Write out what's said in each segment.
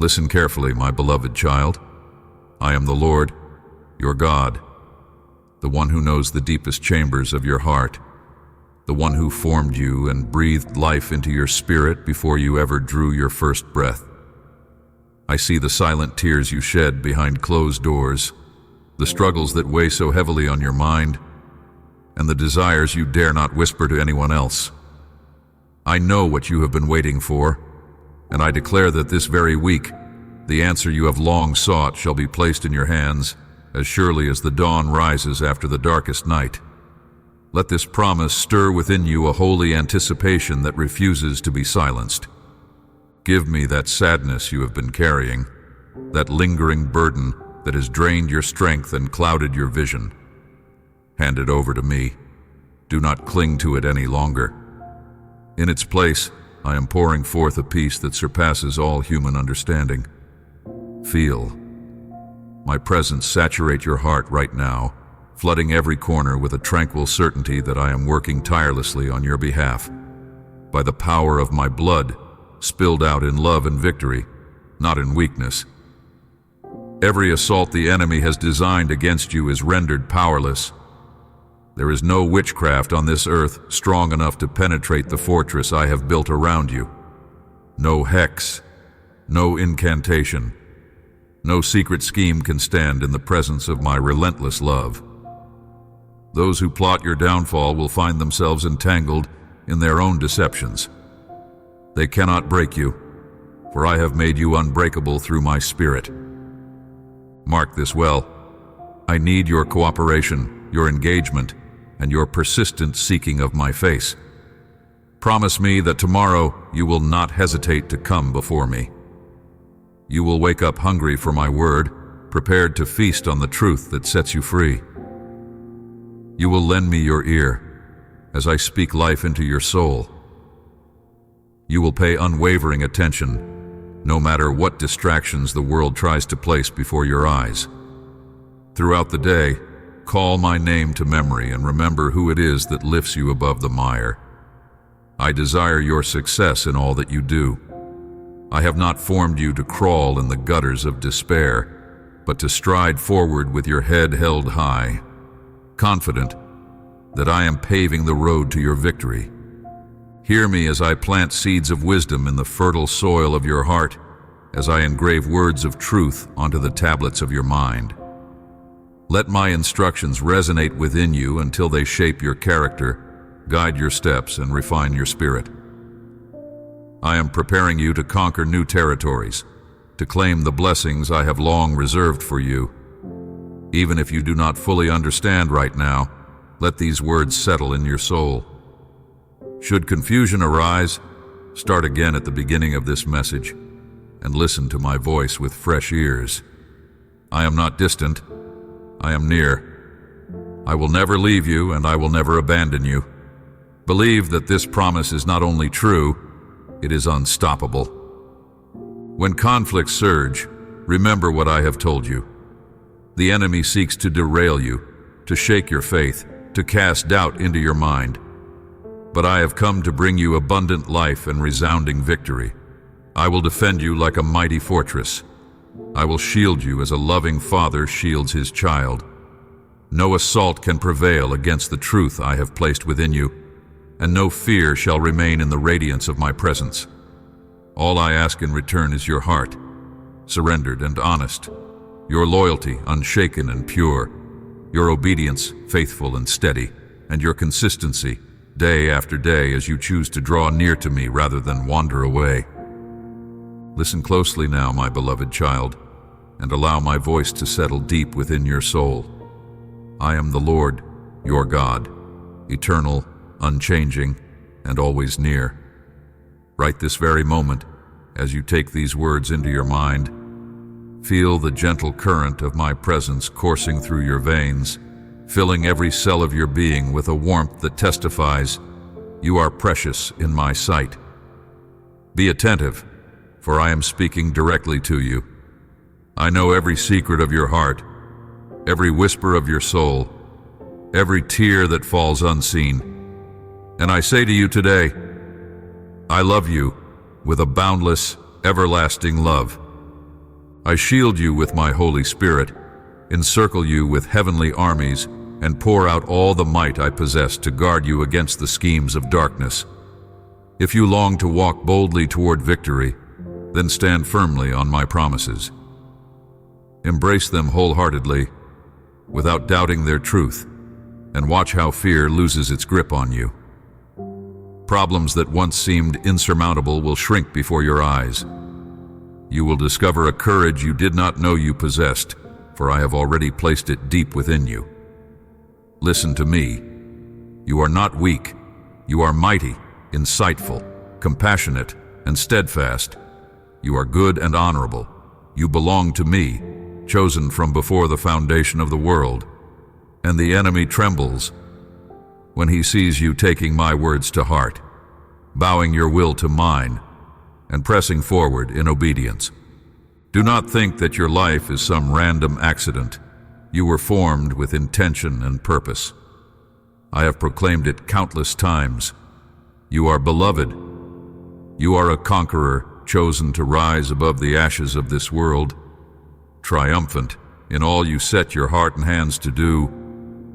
Listen carefully, my beloved child. I am the Lord, your God, the one who knows the deepest chambers of your heart, the one who formed you and breathed life into your spirit before you ever drew your first breath. I see the silent tears you shed behind closed doors, the struggles that weigh so heavily on your mind, and the desires you dare not whisper to anyone else. I know what you have been waiting for, and I declare that this very week, the answer you have long sought shall be placed in your hands as surely as the dawn rises after the darkest night. Let this promise stir within you a holy anticipation that refuses to be silenced. Give me that sadness you have been carrying, that lingering burden that has drained your strength and clouded your vision. Hand it over to me. Do not cling to it any longer. In its place, I am pouring forth a peace that surpasses all human understanding. Feel my presence saturate your heart right now, flooding every corner with a tranquil certainty that I am working tirelessly on your behalf. By the power of my blood, spilled out in love and victory, not in weakness. Every assault the enemy has designed against you is rendered powerless. There is no witchcraft on this earth strong enough to penetrate the fortress I have built around you. No hex, no incantation, no secret scheme can stand in the presence of my relentless love. Those who plot your downfall will find themselves entangled in their own deceptions. They cannot break you, for I have made you unbreakable through my spirit. Mark this well. I need your cooperation, your engagement, and your persistent seeking of my face. Promise me that tomorrow you will not hesitate to come before me. You will wake up hungry for my word, prepared to feast on the truth that sets you free. You will lend me your ear as I speak life into your soul. You will pay unwavering attention, no matter what distractions the world tries to place before your eyes. Throughout the day, call my name to memory and remember who it is that lifts you above the mire. I desire your success in all that you do. I have not formed you to crawl in the gutters of despair, but to stride forward with your head held high, confident that I am paving the road to your victory. Hear me as I plant seeds of wisdom in the fertile soil of your heart, as I engrave words of truth onto the tablets of your mind. Let my instructions resonate within you until they shape your character, guide your steps, and refine your spirit. I am preparing you to conquer new territories, to claim the blessings I have long reserved for you. Even if you do not fully understand right now, let these words settle in your soul. Should confusion arise, start again at the beginning of this message and listen to my voice with fresh ears. I am not distant, I am near. I will never leave you and I will never abandon you. Believe that this promise is not only true, it is unstoppable. When conflicts surge, remember what I have told you. The enemy seeks to derail you, to shake your faith, to cast doubt into your mind. But I have come to bring you abundant life and resounding victory. I will defend you like a mighty fortress. I will shield you as a loving father shields his child. No assault can prevail against the truth I have placed within you, and no fear shall remain in the radiance of my presence. All I ask in return is your heart, surrendered and honest, your loyalty unshaken and pure, your obedience faithful and steady, and your consistency day after day as you choose to draw near to me rather than wander away. Listen closely now, my beloved child, and allow my voice to settle deep within your soul. I am the Lord, your God, eternal, unchanging, and always near. Right this very moment, as you take these words into your mind, feel the gentle current of my presence coursing through your veins, filling every cell of your being with a warmth that testifies, you are precious in my sight. Be attentive, for I am speaking directly to you. I know every secret of your heart, every whisper of your soul, every tear that falls unseen. And I say to you today, I love you with a boundless, everlasting love. I shield you with my Holy Spirit, encircle you with heavenly armies, and pour out all the might I possess to guard you against the schemes of darkness. If you long to walk boldly toward victory, then stand firmly on my promises. Embrace them wholeheartedly, without doubting their truth, and watch how fear loses its grip on you. Problems that once seemed insurmountable will shrink before your eyes. You will discover a courage you did not know you possessed, for I have already placed it deep within you. Listen to me. You are not weak. You are mighty, insightful, compassionate, and steadfast. You are good and honorable. You belong to me, chosen from before the foundation of the world. And the enemy trembles when he sees you taking my words to heart, bowing your will to mine, and pressing forward in obedience. Do not think that your life is some random accident. You were formed with intention and purpose. I have proclaimed it countless times. You are beloved. You are a conqueror, chosen to rise above the ashes of this world, triumphant in all you set your heart and hands to do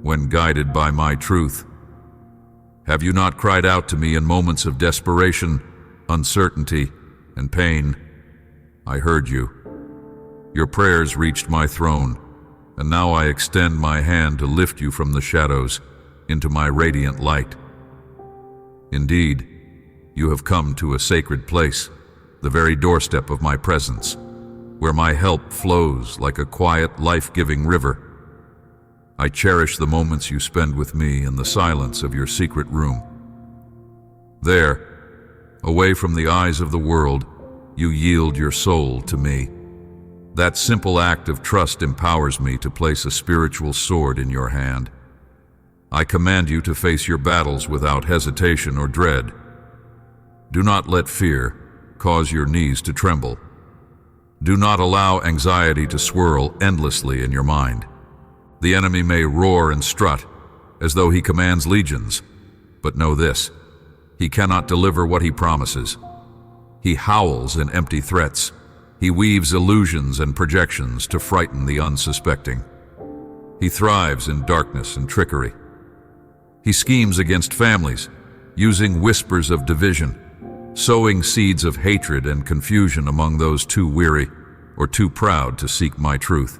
when guided by my truth. Have you not cried out to me in moments of desperation, uncertainty, and pain? I heard you. Your prayers reached my throne, and now I extend my hand to lift you from the shadows into my radiant light. Indeed, you have come to a sacred place, the very doorstep of my presence, where my help flows like a quiet, life-giving river. I cherish the moments you spend with me in the silence of your secret room. There, away from the eyes of the world, you yield your soul to me. That simple act of trust empowers me to place a spiritual sword in your hand. I command you to face your battles without hesitation or dread. Do not let fear cause your knees to tremble. Do not allow anxiety to swirl endlessly in your mind. The enemy may roar and strut as though he commands legions, but know this: he cannot deliver what he promises. He howls in empty threats. He weaves illusions and projections to frighten the unsuspecting. He thrives in darkness and trickery. He schemes against families, using whispers of division, sowing seeds of hatred and confusion among those too weary or too proud to seek my truth.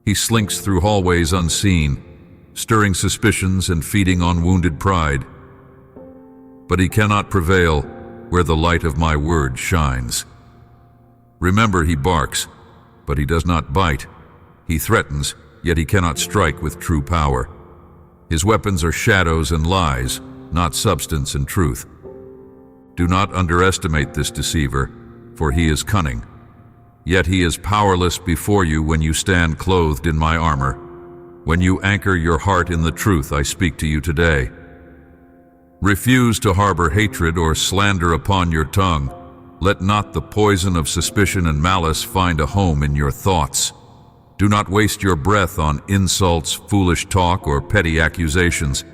He slinks through hallways unseen, stirring suspicions and feeding on wounded pride. But he cannot prevail where the light of my word shines. Remember, he barks, but he does not bite. He threatens, yet he cannot strike with true power. His weapons are shadows and lies, not substance and truth. Do not underestimate this deceiver, for he is cunning. Yet he is powerless before you when you stand clothed in my armor, when you anchor your heart in the truth I speak to you today. Refuse to harbor hatred or slander upon your tongue. Let not the poison of suspicion and malice find a home in your thoughts. Do not waste your breath on insults, foolish talk, or petty accusations.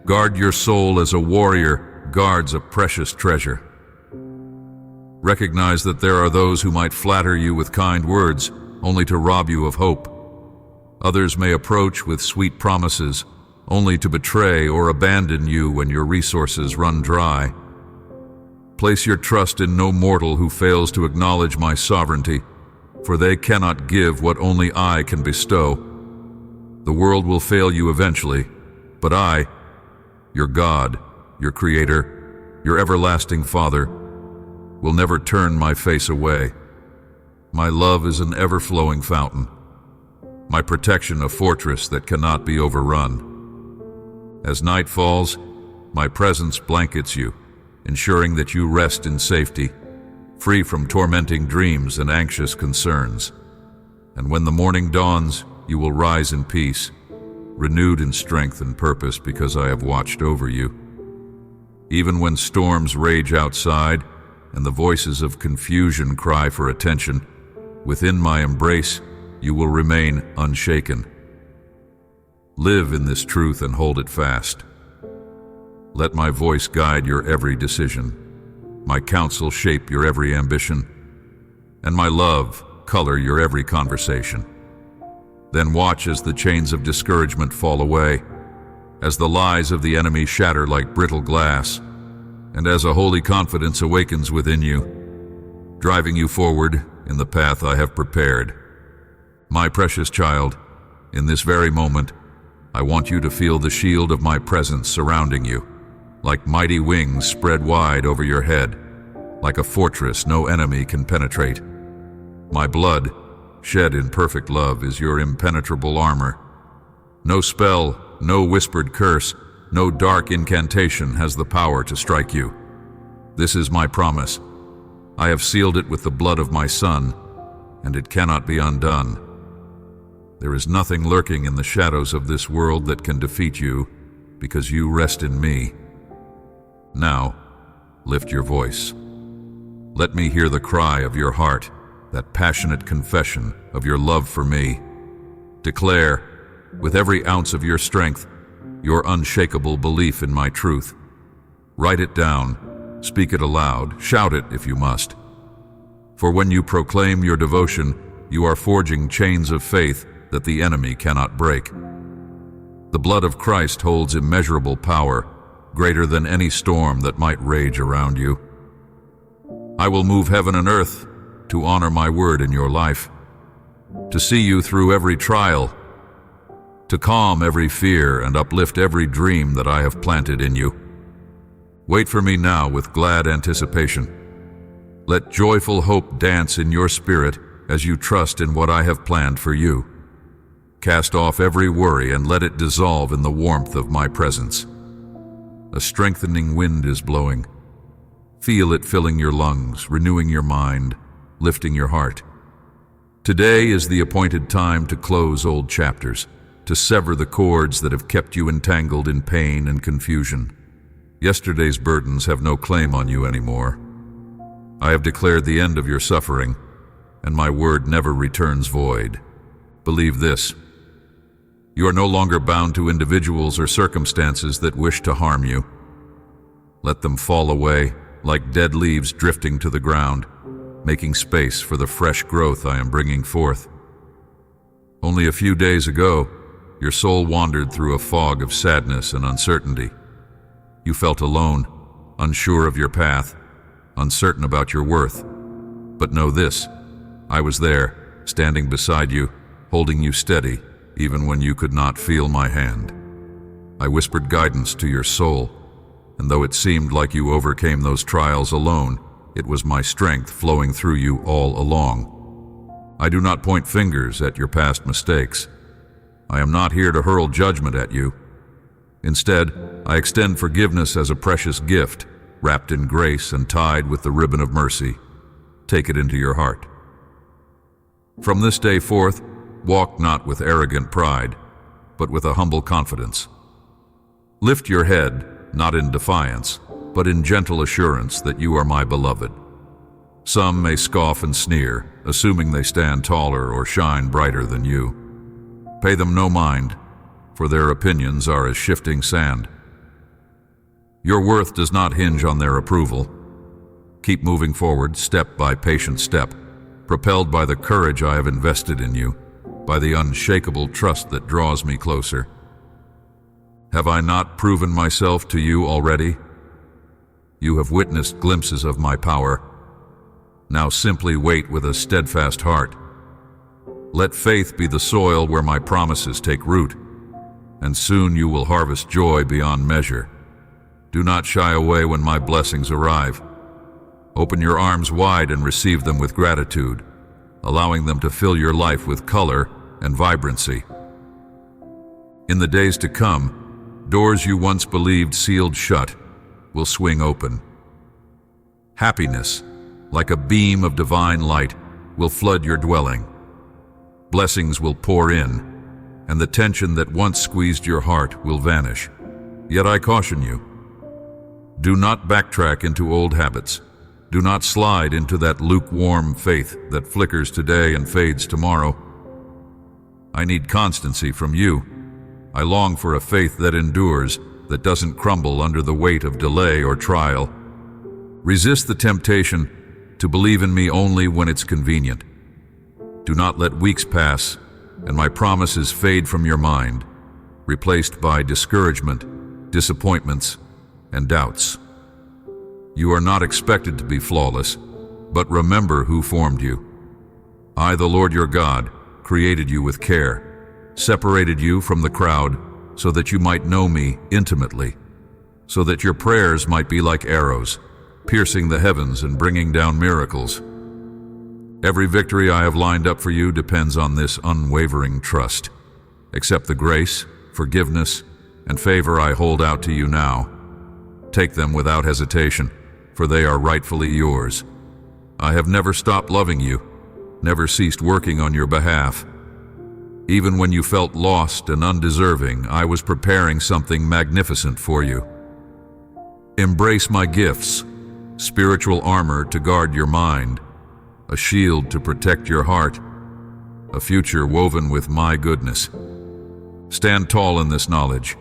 Guard your soul as a warrior guards a precious treasure. Recognize that there are those who might flatter you with kind words, only to rob you of hope. Others may approach with sweet promises, only to betray or abandon you when your resources run dry. Place your trust in no mortal who fails to acknowledge my sovereignty, for they cannot give what only I can bestow. The world will fail you eventually, but I, your God, your Creator, your everlasting Father, will never turn my face away. My love is an ever-flowing fountain, my protection a fortress that cannot be overrun. As night falls, my presence blankets you, ensuring that you rest in safety, free from tormenting dreams and anxious concerns. And when the morning dawns, you will rise in peace, renewed in strength and purpose because I have watched over you. Even when storms rage outside and the voices of confusion cry for attention, within my embrace you will remain unshaken. Live in this truth and hold it fast. Let my voice guide your every decision, my counsel shape your every ambition, and my love color your every conversation. Then watch as the chains of discouragement fall away, as the lies of the enemy shatter like brittle glass, and as a holy confidence awakens within you, driving you forward in the path I have prepared. My precious child, in this very moment, I want you to feel the shield of my presence surrounding you, like mighty wings spread wide over your head, like a fortress no enemy can penetrate. My blood, shed in perfect love, is your impenetrable armor. No spell, no whispered curse, no dark incantation has the power to strike you. This is my promise. I have sealed it with the blood of my Son, and it cannot be undone. There is nothing lurking in the shadows of this world that can defeat you, because you rest in me. Now, lift your voice. Let me hear the cry of your heart, that passionate confession of your love for me. Declare, with every ounce of your strength, your unshakable belief in my truth. Write it down, speak it aloud, shout it if you must. For when you proclaim your devotion, you are forging chains of faith that the enemy cannot break. The blood of Christ holds immeasurable power, greater than any storm that might rage around you. I will move heaven and earth to honor my word in your life, to see you through every trial, to calm every fear and uplift every dream that I have planted in you. Wait for me now with glad anticipation. Let joyful hope dance in your spirit as you trust in what I have planned for you. Cast off every worry and let it dissolve in the warmth of my presence. A strengthening wind is blowing. Feel it filling your lungs, renewing your mind, lifting your heart. Today is the appointed time to close old chapters, to sever the cords that have kept you entangled in pain and confusion. Yesterday's burdens have no claim on you anymore. I have declared the end of your suffering, and my word never returns void. Believe this. You are no longer bound to individuals or circumstances that wish to harm you. Let them fall away like dead leaves drifting to the ground, making space for the fresh growth I am bringing forth. Only a few days ago, your soul wandered through a fog of sadness and uncertainty. You felt alone, unsure of your path, uncertain about your worth. But know this, I was there, standing beside you, holding you steady, even when you could not feel my hand. I whispered guidance to your soul, and though it seemed like you overcame those trials alone, it was my strength flowing through you all along. I do not point fingers at your past mistakes. I am not here to hurl judgment at you. Instead, I extend forgiveness as a precious gift, wrapped in grace and tied with the ribbon of mercy. Take it into your heart. From this day forth, walk not with arrogant pride, but with a humble confidence. Lift your head, not in defiance, but in gentle assurance that you are my beloved. Some may scoff and sneer, assuming they stand taller or shine brighter than you. Pay them no mind, for their opinions are as shifting sand. Your worth does not hinge on their approval. Keep moving forward, step by patient step, propelled by the courage I have invested in you, by the unshakable trust that draws me closer. Have I not proven myself to you already? You have witnessed glimpses of my power. Now simply wait with a steadfast heart. Let faith be the soil where my promises take root, and soon you will harvest joy beyond measure. Do not shy away when my blessings arrive. Open your arms wide and receive them with gratitude, allowing them to fill your life with color and vibrancy. In the days to come, doors you once believed sealed shut will swing open. Happiness, like a beam of divine light, will flood your dwelling. Blessings will pour in, and the tension that once squeezed your heart will vanish. Yet I caution you, do not backtrack into old habits. Do not slide into that lukewarm faith that flickers today and fades tomorrow. I need constancy from you. I long for a faith that endures, that doesn't crumble under the weight of delay or trial. Resist the temptation to believe in me only when it's convenient. Do not let weeks pass and my promises fade from your mind, replaced by discouragement, disappointments, and doubts. You are not expected to be flawless, but remember who formed you. I, the Lord your God, created you with care, separated you from the crowd so that you might know me intimately, so that your prayers might be like arrows, piercing the heavens and bringing down miracles. Every victory I have lined up for you depends on this unwavering trust. Accept the grace, forgiveness, and favor I hold out to you now. Take them without hesitation, for they are rightfully yours. I have never stopped loving you, never ceased working on your behalf. Even when you felt lost and undeserving, I was preparing something magnificent for you. Embrace my gifts, spiritual armor to guard your mind, a shield to protect your heart, a future woven with my goodness. Stand tall in this knowledge.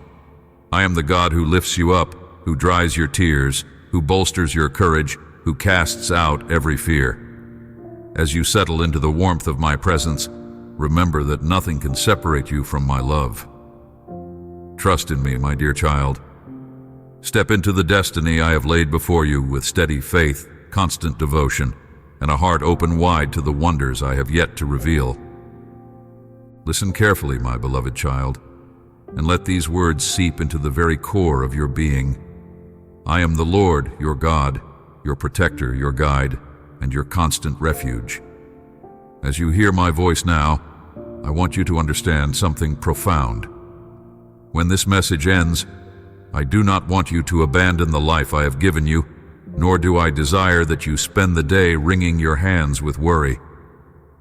I am the God who lifts you up, who dries your tears, who bolsters your courage, who casts out every fear. As you settle into the warmth of my presence, remember that nothing can separate you from my love. Trust in me, my dear child. Step into the destiny I have laid before you with steady faith, constant devotion, and a heart open wide to the wonders I have yet to reveal. Listen carefully, my beloved child, and let these words seep into the very core of your being. I am the Lord, your God, your protector, your guide, and your constant refuge. As you hear my voice now, I want you to understand something profound. When this message ends, I do not want you to abandon the life I have given you, nor do I desire that you spend the day wringing your hands with worry.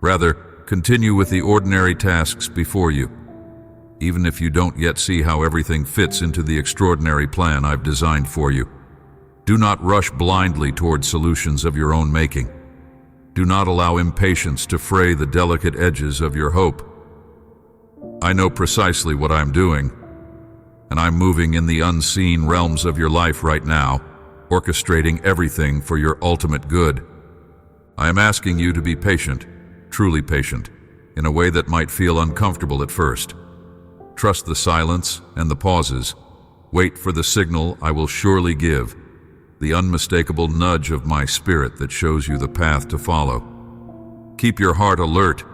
Rather, continue with the ordinary tasks before you, even if you don't yet see how everything fits into the extraordinary plan I've designed for you. Do not rush blindly toward solutions of your own making. Do not allow impatience to fray the delicate edges of your hope. I know precisely what I'm doing, and I'm moving in the unseen realms of your life right now, orchestrating everything for your ultimate good. I am asking you to be patient, truly patient, in a way that might feel uncomfortable at first. Trust the silence and the pauses. Wait for the signal I will surely give, the unmistakable nudge of my spirit that shows you the path to follow. Keep your heart alert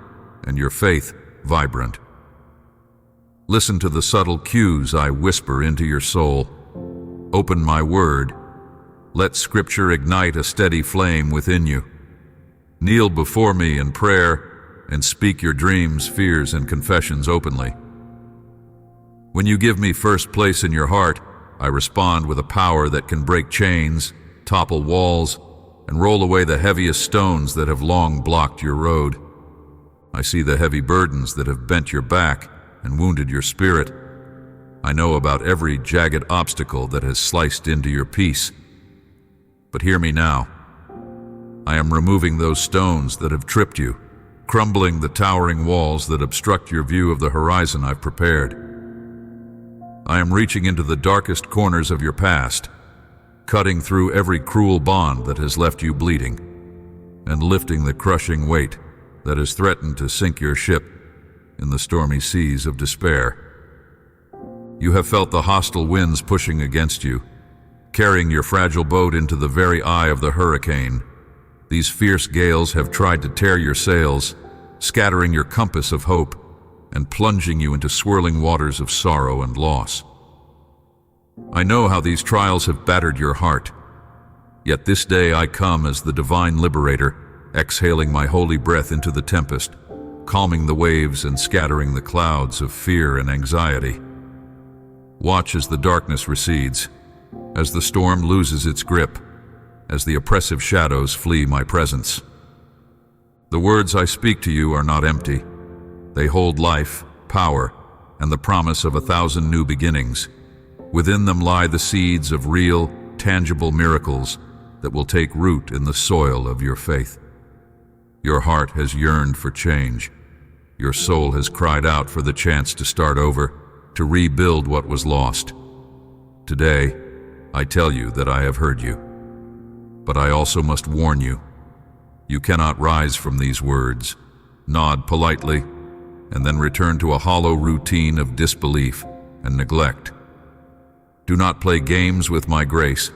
and your faith vibrant. Listen to the subtle cues I whisper into your soul. Open my word. Let Scripture ignite a steady flame within you. Kneel before me in prayer and speak your dreams, fears, and confessions openly. When you give me first place in your heart, I respond with a power that can break chains, topple walls, and roll away the heaviest stones that have long blocked your road. I see the heavy burdens that have bent your back and wounded your spirit. I know about every jagged obstacle that has sliced into your peace. But hear me now. I am removing those stones that have tripped you, crumbling the towering walls that obstruct your view of the horizon I've prepared. I am reaching into the darkest corners of your past, cutting through every cruel bond that has left you bleeding, and lifting the crushing weight that has threatened to sink your ship in the stormy seas of despair. You have felt the hostile winds pushing against you, carrying your fragile boat into the very eye of the hurricane. These fierce gales have tried to tear your sails, scattering your compass of hope, and plunging you into swirling waters of sorrow and loss. I know how these trials have battered your heart, yet this day I come as the divine liberator, exhaling my holy breath into the tempest, calming the waves and scattering the clouds of fear and anxiety. Watch as the darkness recedes, as the storm loses its grip, as the oppressive shadows flee my presence. The words I speak to you are not empty. They hold life, power, and the promise of 1,000 new beginnings. Within them lie the seeds of real, tangible miracles that will take root in the soil of your faith. Your heart has yearned for change. Your soul has cried out for the chance to start over, to rebuild what was lost. Today, I tell you that I have heard you. But I also must warn you, you cannot rise from these words. nod politely, and then return to a hollow routine of disbelief and neglect. Do not play games with my grace.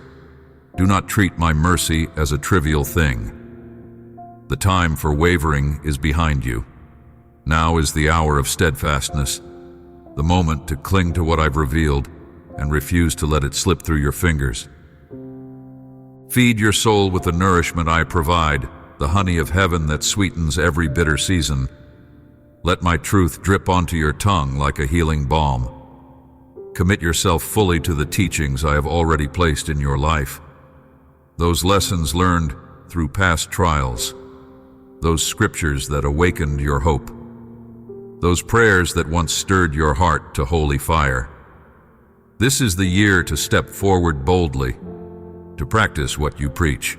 Do not treat my mercy as a trivial thing. The time for wavering is behind you. Now is the hour of steadfastness, the moment to cling to what I've revealed and refuse to let it slip through your fingers. Feed your soul with the nourishment I provide, the honey of heaven that sweetens every bitter season. Let my truth drip onto your tongue like a healing balm. Commit yourself fully to the teachings I have already placed in your life. Those lessons learned through past trials. Those scriptures that awakened your hope. Those prayers that once stirred your heart to holy fire. This is the year to step forward boldly, to practice what you preach,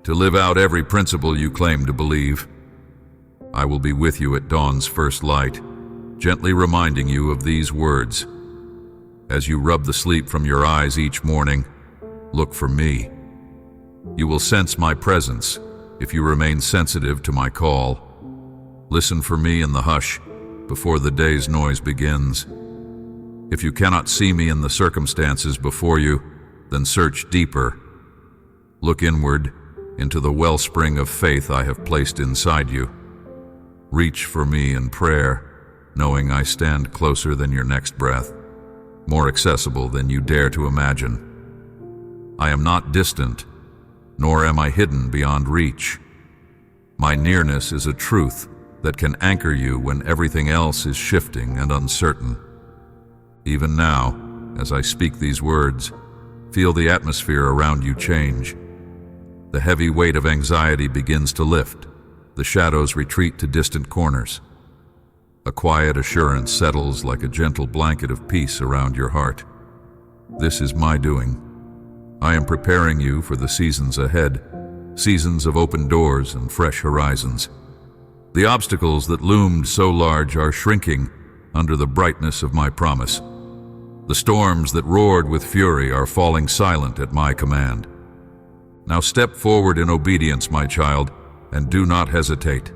to live out every principle you claim to believe. I will be with you at dawn's first light, gently reminding you of these words. As you rub the sleep from your eyes each morning, look for me. You will sense my presence if you remain sensitive to my call. Listen for me in the hush before the day's noise begins. If you cannot see me in the circumstances before you, then search deeper. Look inward into the wellspring of faith I have placed inside you. Reach for me in prayer, knowing I stand closer than your next breath, more accessible than you dare to imagine. I am not distant, nor am I hidden beyond reach. My nearness is a truth that can anchor you when everything else is shifting and uncertain. Even now, as I speak these words, feel the atmosphere around you change. The heavy weight of anxiety begins to lift. The shadows retreat to distant corners. A quiet assurance settles like a gentle blanket of peace around your heart. This is my doing. I am preparing you for the seasons ahead, seasons of open doors and fresh horizons. The obstacles that loomed so large are shrinking under the brightness of my promise. The storms that roared with fury are falling silent at my command. Now step forward in obedience, my child, and do not hesitate.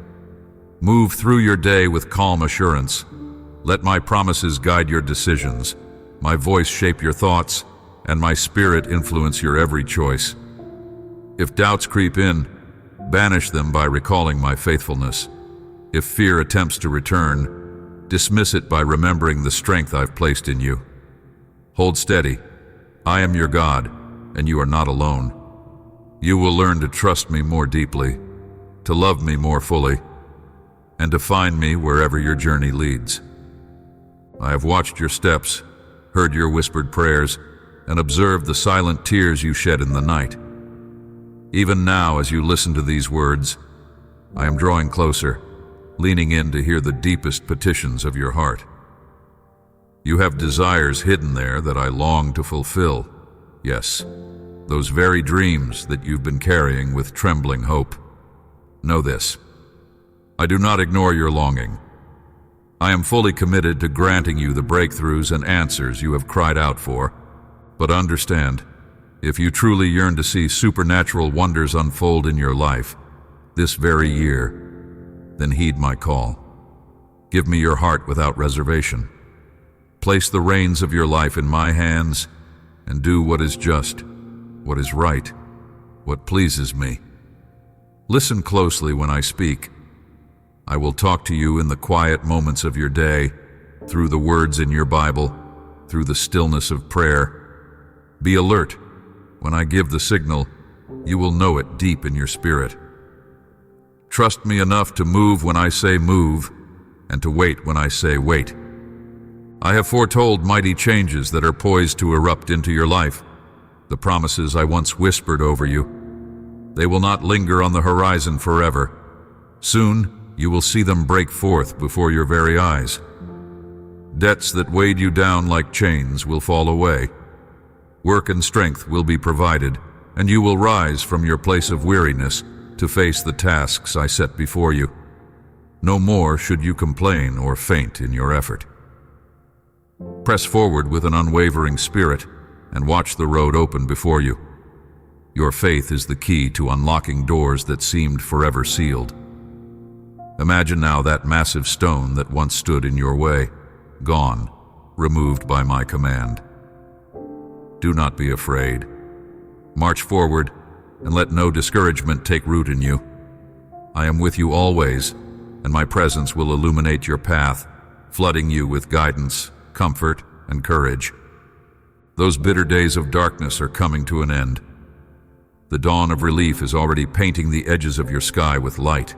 Move through your day with calm assurance. Let my promises guide your decisions, my voice shape your thoughts, and my spirit influence your every choice. If doubts creep in, banish them by recalling my faithfulness. If fear attempts to return, dismiss it by remembering the strength I've placed in you. Hold steady. I am your God, and you are not alone. You will learn to trust me more deeply, to love me more fully, and to find me wherever your journey leads. I have watched your steps, heard your whispered prayers, and observed the silent tears you shed in the night. Even now, as you listen to these words, I am drawing closer, leaning in to hear the deepest petitions of your heart. You have desires hidden there that I long to fulfill. Yes, those very dreams that you've been carrying with trembling hope. Know this: I do not ignore your longing. I am fully committed to granting you the breakthroughs and answers you have cried out for. But understand, if you truly yearn to see supernatural wonders unfold in your life this very year, then heed my call. Give me your heart without reservation. Place the reins of your life in my hands and do what is just, what is right, what pleases me. Listen closely when I speak. I will talk to you in the quiet moments of your day, through the words in your Bible, through the stillness of prayer. Be alert. When I give the signal, you will know it deep in your spirit. Trust me enough to move when I say move, and to wait when I say wait. I have foretold mighty changes that are poised to erupt into your life. The promises I once whispered over you. They will not linger on the horizon forever. Soon, you will see them break forth before your very eyes. Debts that weighed you down like chains will fall away. Work and strength will be provided, and you will rise from your place of weariness to face the tasks I set before you. No more should you complain or faint in your effort. Press forward with an unwavering spirit and watch the road open before you. Your faith is the key to unlocking doors that seemed forever sealed. Imagine now that massive stone that once stood in your way, gone, removed by my command. Do not be afraid. March forward and let no discouragement take root in you. I am with you always, and my presence will illuminate your path, flooding you with guidance, comfort, and courage. Those bitter days of darkness are coming to an end. The dawn of relief is already painting the edges of your sky with light.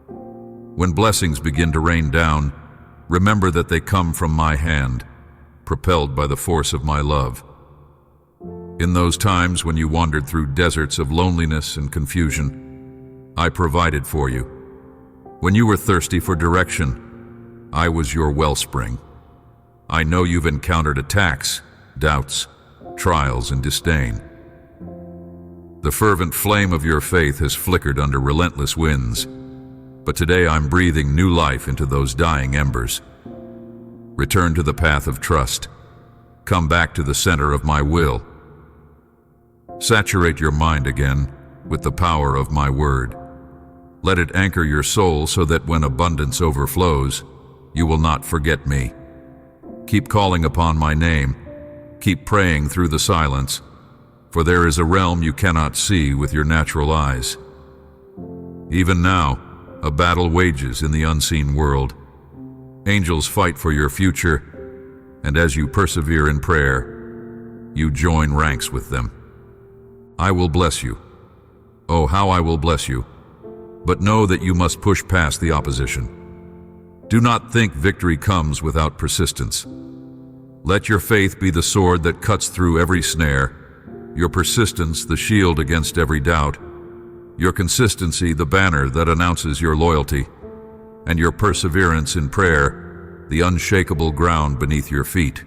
When blessings begin to rain down, remember that they come from my hand, propelled by the force of my love. In those times when you wandered through deserts of loneliness and confusion, I provided for you. When you were thirsty for direction, I was your wellspring. I know you've encountered attacks, doubts, trials, and disdain. The fervent flame of your faith has flickered under relentless winds, but today I'm breathing new life into those dying embers. Return to the path of trust. Come back to the center of my will. Saturate your mind again with the power of my word. Let it anchor your soul so that when abundance overflows, you will not forget me. Keep calling upon my name. Keep praying through the silence, for there is a realm you cannot see with your natural eyes. Even now, a battle wages in the unseen world. Angels fight for your future, and as you persevere in prayer, you join ranks with them. I will bless you. Oh, how I will bless you. But know that you must push past the opposition. Do not think victory comes without persistence. Let your faith be the sword that cuts through every snare, your persistence the shield against every doubt, your consistency the banner that announces your loyalty, and your perseverance in prayer the unshakable ground beneath your feet.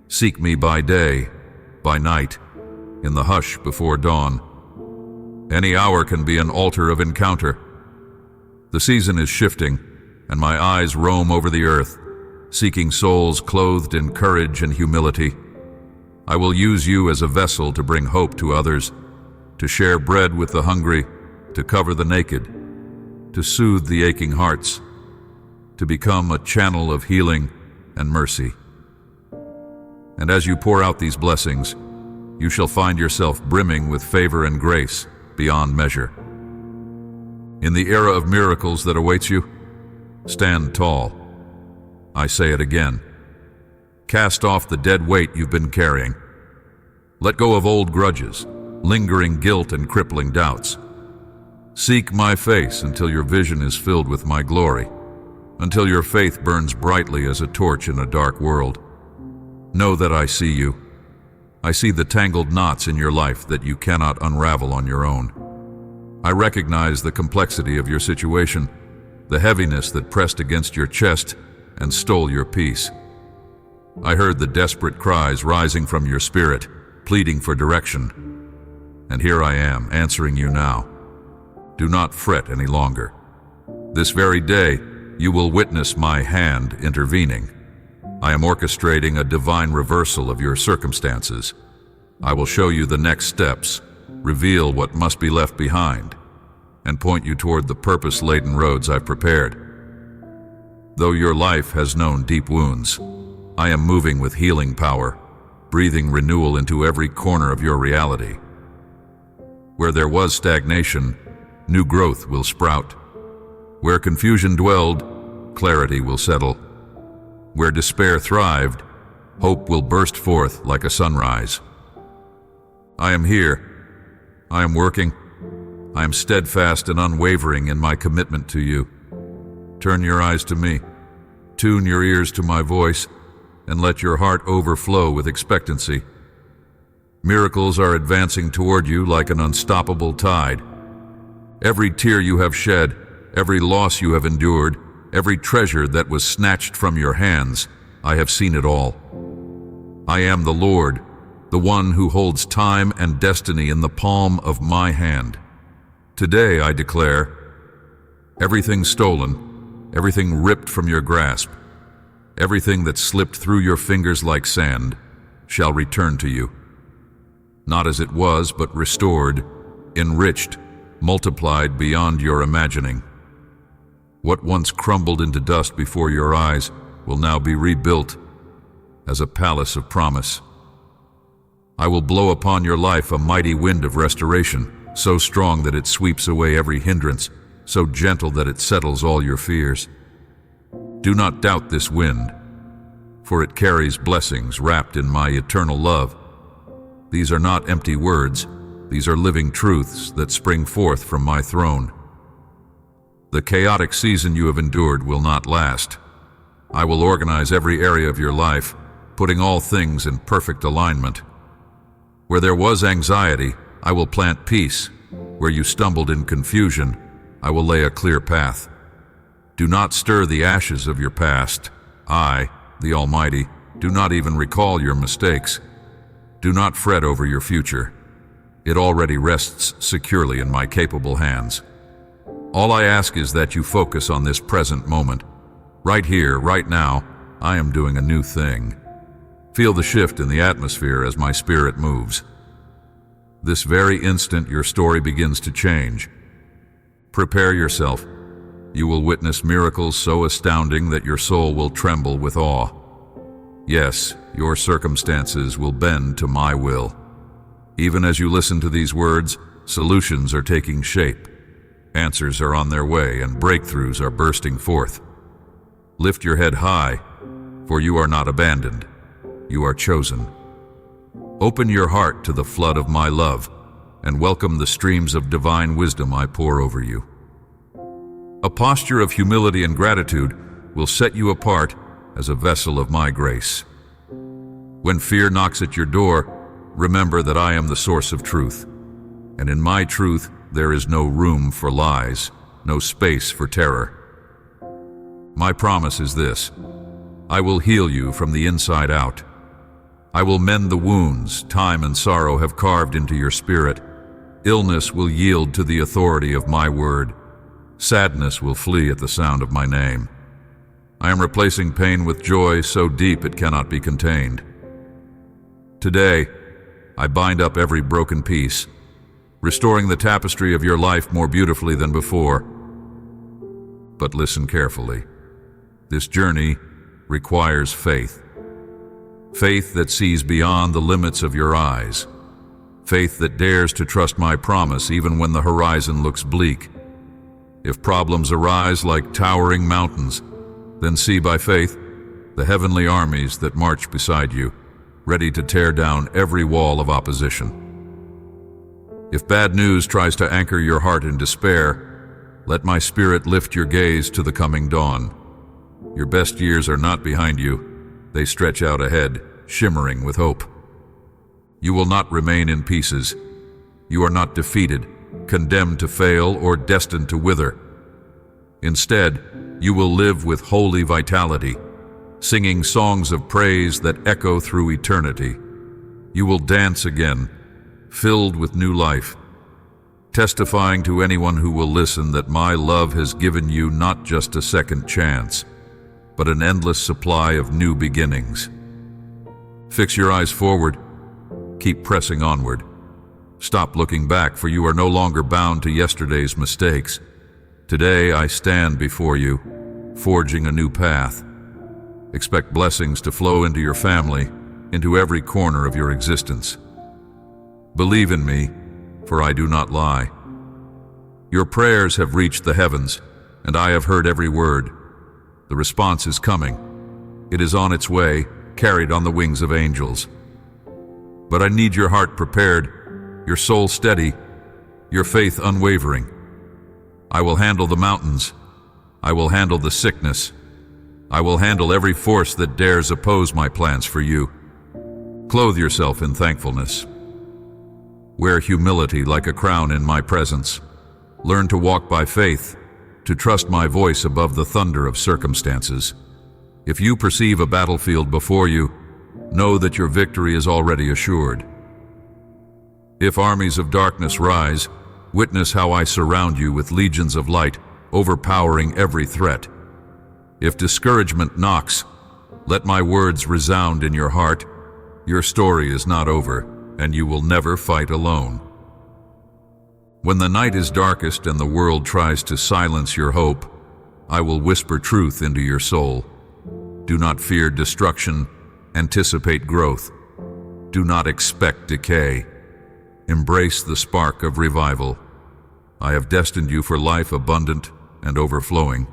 Seek me by day, by night, in the hush before dawn. Any hour can be an altar of encounter. The season is shifting, and my eyes roam over the earth, seeking souls clothed in courage and humility. I will use you as a vessel to bring hope to others, to share bread with the hungry, to cover the naked, to soothe the aching hearts, to become a channel of healing and mercy. And as you pour out these blessings, you shall find yourself brimming with favor and grace beyond measure. In the era of miracles that awaits you, stand tall. I say it again. Cast off the dead weight you've been carrying. Let go of old grudges, lingering guilt and crippling doubts. Seek my face until your vision is filled with my glory, until your faith burns brightly as a torch in a dark world. Know that I see you. I see the tangled knots in your life that you cannot unravel on your own. I recognize the complexity of your situation, the heaviness that pressed against your chest and stole your peace. I heard the desperate cries rising from your spirit, pleading for direction. And here I am, answering you now. Do not fret any longer. This very day, you will witness my hand intervening. I am orchestrating a divine reversal of your circumstances. I will show you the next steps, reveal what must be left behind, and point you toward the purpose-laden roads I've prepared. Though your life has known deep wounds, I am moving with healing power, breathing renewal into every corner of your reality. Where there was stagnation, new growth will sprout. Where confusion dwelled, clarity will settle. Where despair thrived, hope will burst forth like a sunrise. I am here. I am working. I am steadfast and unwavering in my commitment to you. Turn your eyes to me. Tune your ears to my voice, and let your heart overflow with expectancy. Miracles are advancing toward you like an unstoppable tide. Every tear you have shed, every loss you have endured, every treasure that was snatched from your hands, I have seen it all. I am the Lord, the one who holds time and destiny in the palm of my hand. Today I declare, everything stolen, everything ripped from your grasp, everything that slipped through your fingers like sand, shall return to you. Not as it was, but restored, enriched, multiplied beyond your imagining. What once crumbled into dust before your eyes will now be rebuilt as a palace of promise. I will blow upon your life a mighty wind of restoration, so strong that it sweeps away every hindrance, so gentle that it settles all your fears. Do not doubt this wind, for it carries blessings wrapped in my eternal love. These are not empty words, these are living truths that spring forth from my throne. The chaotic season you have endured will not last. I will organize every area of your life, putting all things in perfect alignment. Where there was anxiety, I will plant peace. Where you stumbled in confusion, I will lay a clear path. Do not stir the ashes of your past. I, the Almighty, do not even recall your mistakes. Do not fret over your future. It already rests securely in my capable hands. All I ask is that you focus on this present moment. Right here, right now, I am doing a new thing. Feel the shift in the atmosphere as my spirit moves. This very instant, your story begins to change. Prepare yourself. You will witness miracles so astounding that your soul will tremble with awe. Yes, your circumstances will bend to my will. Even as you listen to these words, solutions are taking shape. Answers are on their way and breakthroughs are bursting forth. Lift your head high, for you are not abandoned. You are chosen. Open your heart to the flood of my love and welcome the streams of divine wisdom I pour over you. A posture of humility and gratitude will set you apart as a vessel of my grace. When fear knocks at your door, remember that I am the source of truth, and in my truth there is no room for lies, no space for terror. My promise is this: I will heal you from the inside out. I will mend the wounds time and sorrow have carved into your spirit. Illness will yield to the authority of my word. Sadness will flee at the sound of my name. I am replacing pain with joy so deep it cannot be contained. Today, I bind up every broken piece, restoring the tapestry of your life more beautifully than before. But listen carefully. This journey requires faith. Faith that sees beyond the limits of your eyes. Faith that dares to trust my promise even when the horizon looks bleak. If problems arise like towering mountains, then see by faith the heavenly armies that march beside you, ready to tear down every wall of opposition. If bad news tries to anchor your heart in despair, let my spirit lift your gaze to the coming dawn. Your best years are not behind you. They stretch out ahead, shimmering with hope. You will not remain in pieces. You are not defeated, condemned to fail, or destined to wither. Instead, you will live with holy vitality, singing songs of praise that echo through eternity. You will dance again, filled with new life, testifying to anyone who will listen that my love has given you not just a second chance, but an endless supply of new beginnings. Fix your eyes forward. Keep pressing onward. Stop looking back, for you are no longer bound to yesterday's mistakes. Today I stand before you, forging a new path. Expect blessings to flow into your family, into every corner of your existence. Believe in me, for I do not lie. Your prayers have reached the heavens, and I have heard every word. The response is coming. It is on its way, carried on the wings of angels. But I need your heart prepared, your soul steady, your faith unwavering. I will handle the mountains. I will handle the sickness. I will handle every force that dares oppose my plans for you. Clothe yourself in thankfulness. Wear humility like a crown in my presence. Learn to walk by faith, to trust my voice above the thunder of circumstances. If you perceive a battlefield before you, know that your victory is already assured. If armies of darkness rise, witness how I surround you with legions of light, overpowering every threat. If discouragement knocks, let my words resound in your heart. Your story is not over, and you will never fight alone. When the night is darkest and the world tries to silence your hope, I will whisper truth into your soul. Do not fear destruction, anticipate growth. Do not expect decay. Embrace the spark of revival. I have destined you for life abundant and overflowing.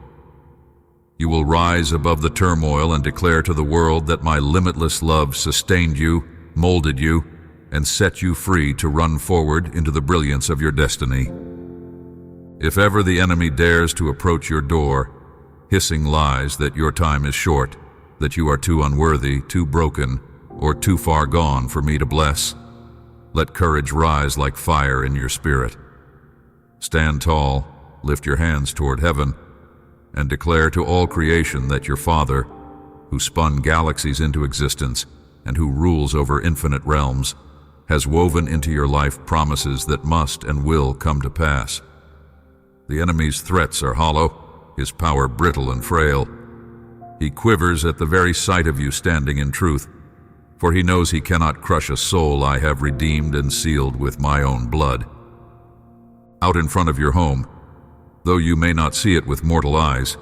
You will rise above the turmoil and declare to the world that my limitless love sustained you, molded you, and set you free to run forward into the brilliance of your destiny. If ever the enemy dares to approach your door, hissing lies that your time is short, that you are too unworthy, too broken, or too far gone for me to bless, let courage rise like fire in your spirit. Stand tall, lift your hands toward heaven, and declare to all creation that your Father, who spun galaxies into existence and who rules over infinite realms, has woven into your life promises that must and will come to pass. The enemy's threats are hollow, his power brittle and frail. He quivers at the very sight of you standing in truth, for he knows he cannot crush a soul I have redeemed and sealed with my own blood. Out in front of your home, though you may not see it with mortal eyes,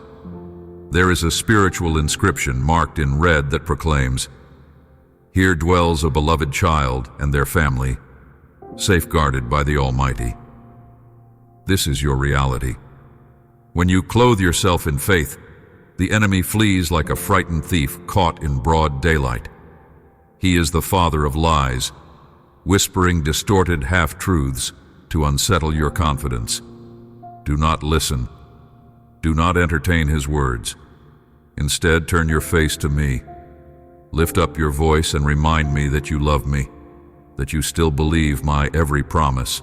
there is a spiritual inscription marked in red that proclaims, "Here dwells a beloved child and their family, safeguarded by the Almighty." This is your reality. When you clothe yourself in faith, the enemy flees like a frightened thief caught in broad daylight. He is the father of lies, whispering distorted half-truths to unsettle your confidence. Do not listen. Do not entertain his words. Instead, turn your face to me. Lift up your voice and remind me that you love me, that you still believe my every promise.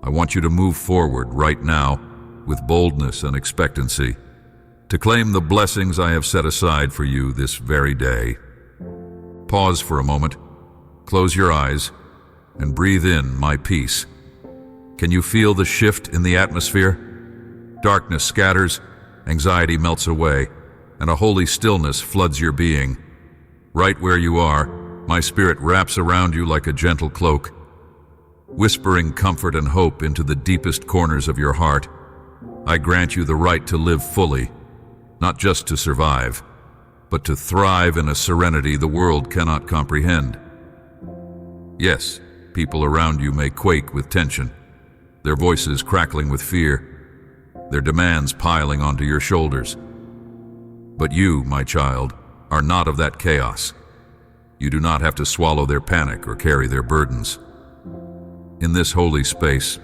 I want you to move forward right now with boldness and expectancy, to claim the blessings I have set aside for you this very day. Pause for a moment, close your eyes, and breathe in my peace. Can you feel the shift in the atmosphere? Darkness scatters, anxiety melts away, and a holy stillness floods your being. Right where you are, my spirit wraps around you like a gentle cloak, whispering comfort and hope into the deepest corners of your heart. I grant you the right to live fully, not just to survive, but to thrive in a serenity the world cannot comprehend. Yes, people around you may quake with tension, their voices crackling with fear, their demands piling onto your shoulders. But you, my child, are not of that chaos. You do not have to swallow their panic or carry their burdens. In this holy space,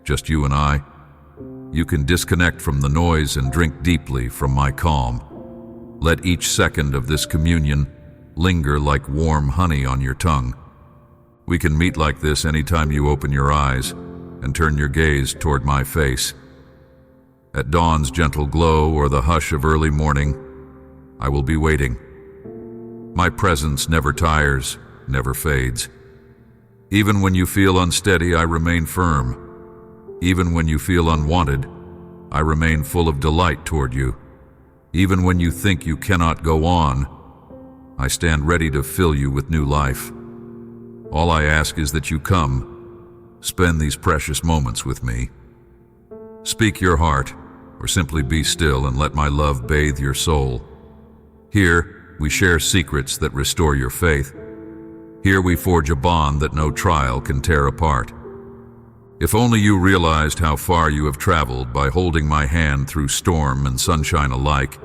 just you and I, you can disconnect from the noise and drink deeply from my calm. Let each second of this communion linger like warm honey on your tongue. We can meet like this anytime you open your eyes and turn your gaze toward my face. At dawn's gentle glow or the hush of early morning, I will be waiting. My presence never tires, never fades. Even when you feel unsteady, I remain firm. Even when you feel unwanted, I remain full of delight toward you. Even when you think you cannot go on, I stand ready to fill you with new life. All I ask is that you come, spend these precious moments with me. Speak your heart, or simply be still and let my love bathe your soul. Here, we share secrets that restore your faith. Here we forge a bond that no trial can tear apart. If only you realized how far you have traveled by holding my hand through storm and sunshine alike,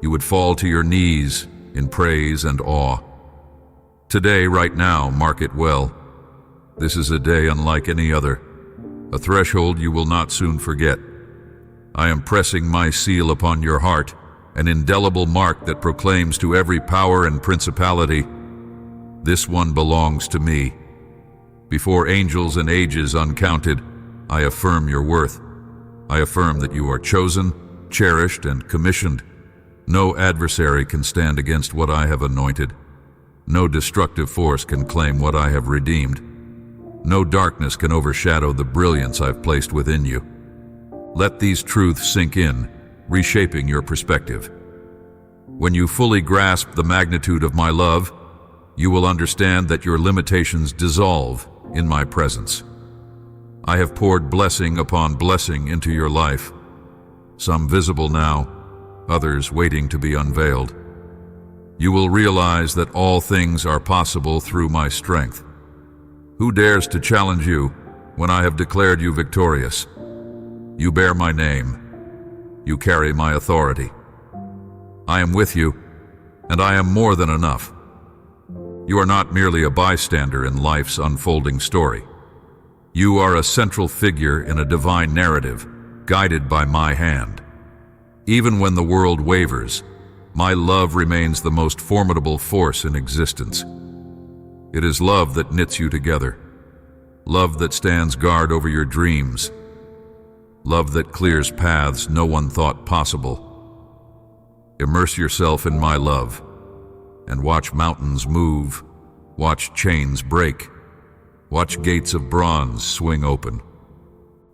you would fall to your knees in praise and awe. Today, right now, mark it well. This is a day unlike any other, a threshold you will not soon forget. I am pressing my seal upon your heart, an indelible mark that proclaims to every power and principality, this one belongs to me. Before angels and ages uncounted, I affirm your worth. I affirm that you are chosen, cherished, and commissioned. No adversary can stand against what I have anointed. No destructive force can claim what I have redeemed. No darkness can overshadow the brilliance I've placed within you. Let these truths sink in, reshaping your perspective. When you fully grasp the magnitude of my love, you will understand that your limitations dissolve in my presence. I have poured blessing upon blessing into your life. some visible now, others waiting to be unveiled. You will realize that all things are possible through my strength. Who dares to challenge you when I have declared you victorious? You bear my name. You carry my authority. I am with you, and I am more than enough. You are not merely a bystander in life's unfolding story. You are a central figure in a divine narrative, guided by my hand. Even when the world wavers, my love remains the most formidable force in existence. It is love that knits you together, love that stands guard over your dreams, love that clears paths no one thought possible. Immerse yourself in my love, and watch mountains move, watch chains break, watch gates of bronze swing open.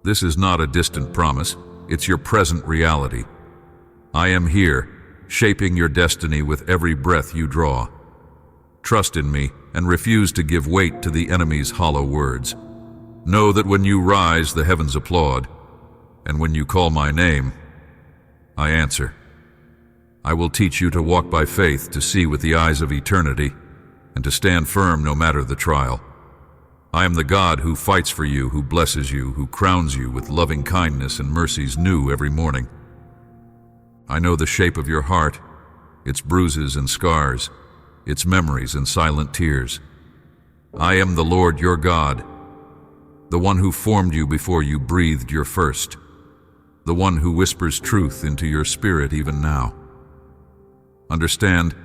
This is not a distant promise, it's your present reality. I am here, shaping your destiny with every breath you draw. Trust in me and refuse to give weight to the enemy's hollow words. Know that when you rise, the heavens applaud, and when you call my name, I answer. I will teach you to walk by faith, to see with the eyes of eternity, and to stand firm no matter the trial. I am the God who fights for you, who blesses you, who crowns you with loving kindness and mercies new every morning. I know the shape of your heart, its bruises and scars, its memories and silent tears. I am the Lord your God, the one who formed you before you breathed your first, the one who whispers truth into your spirit even now. Understand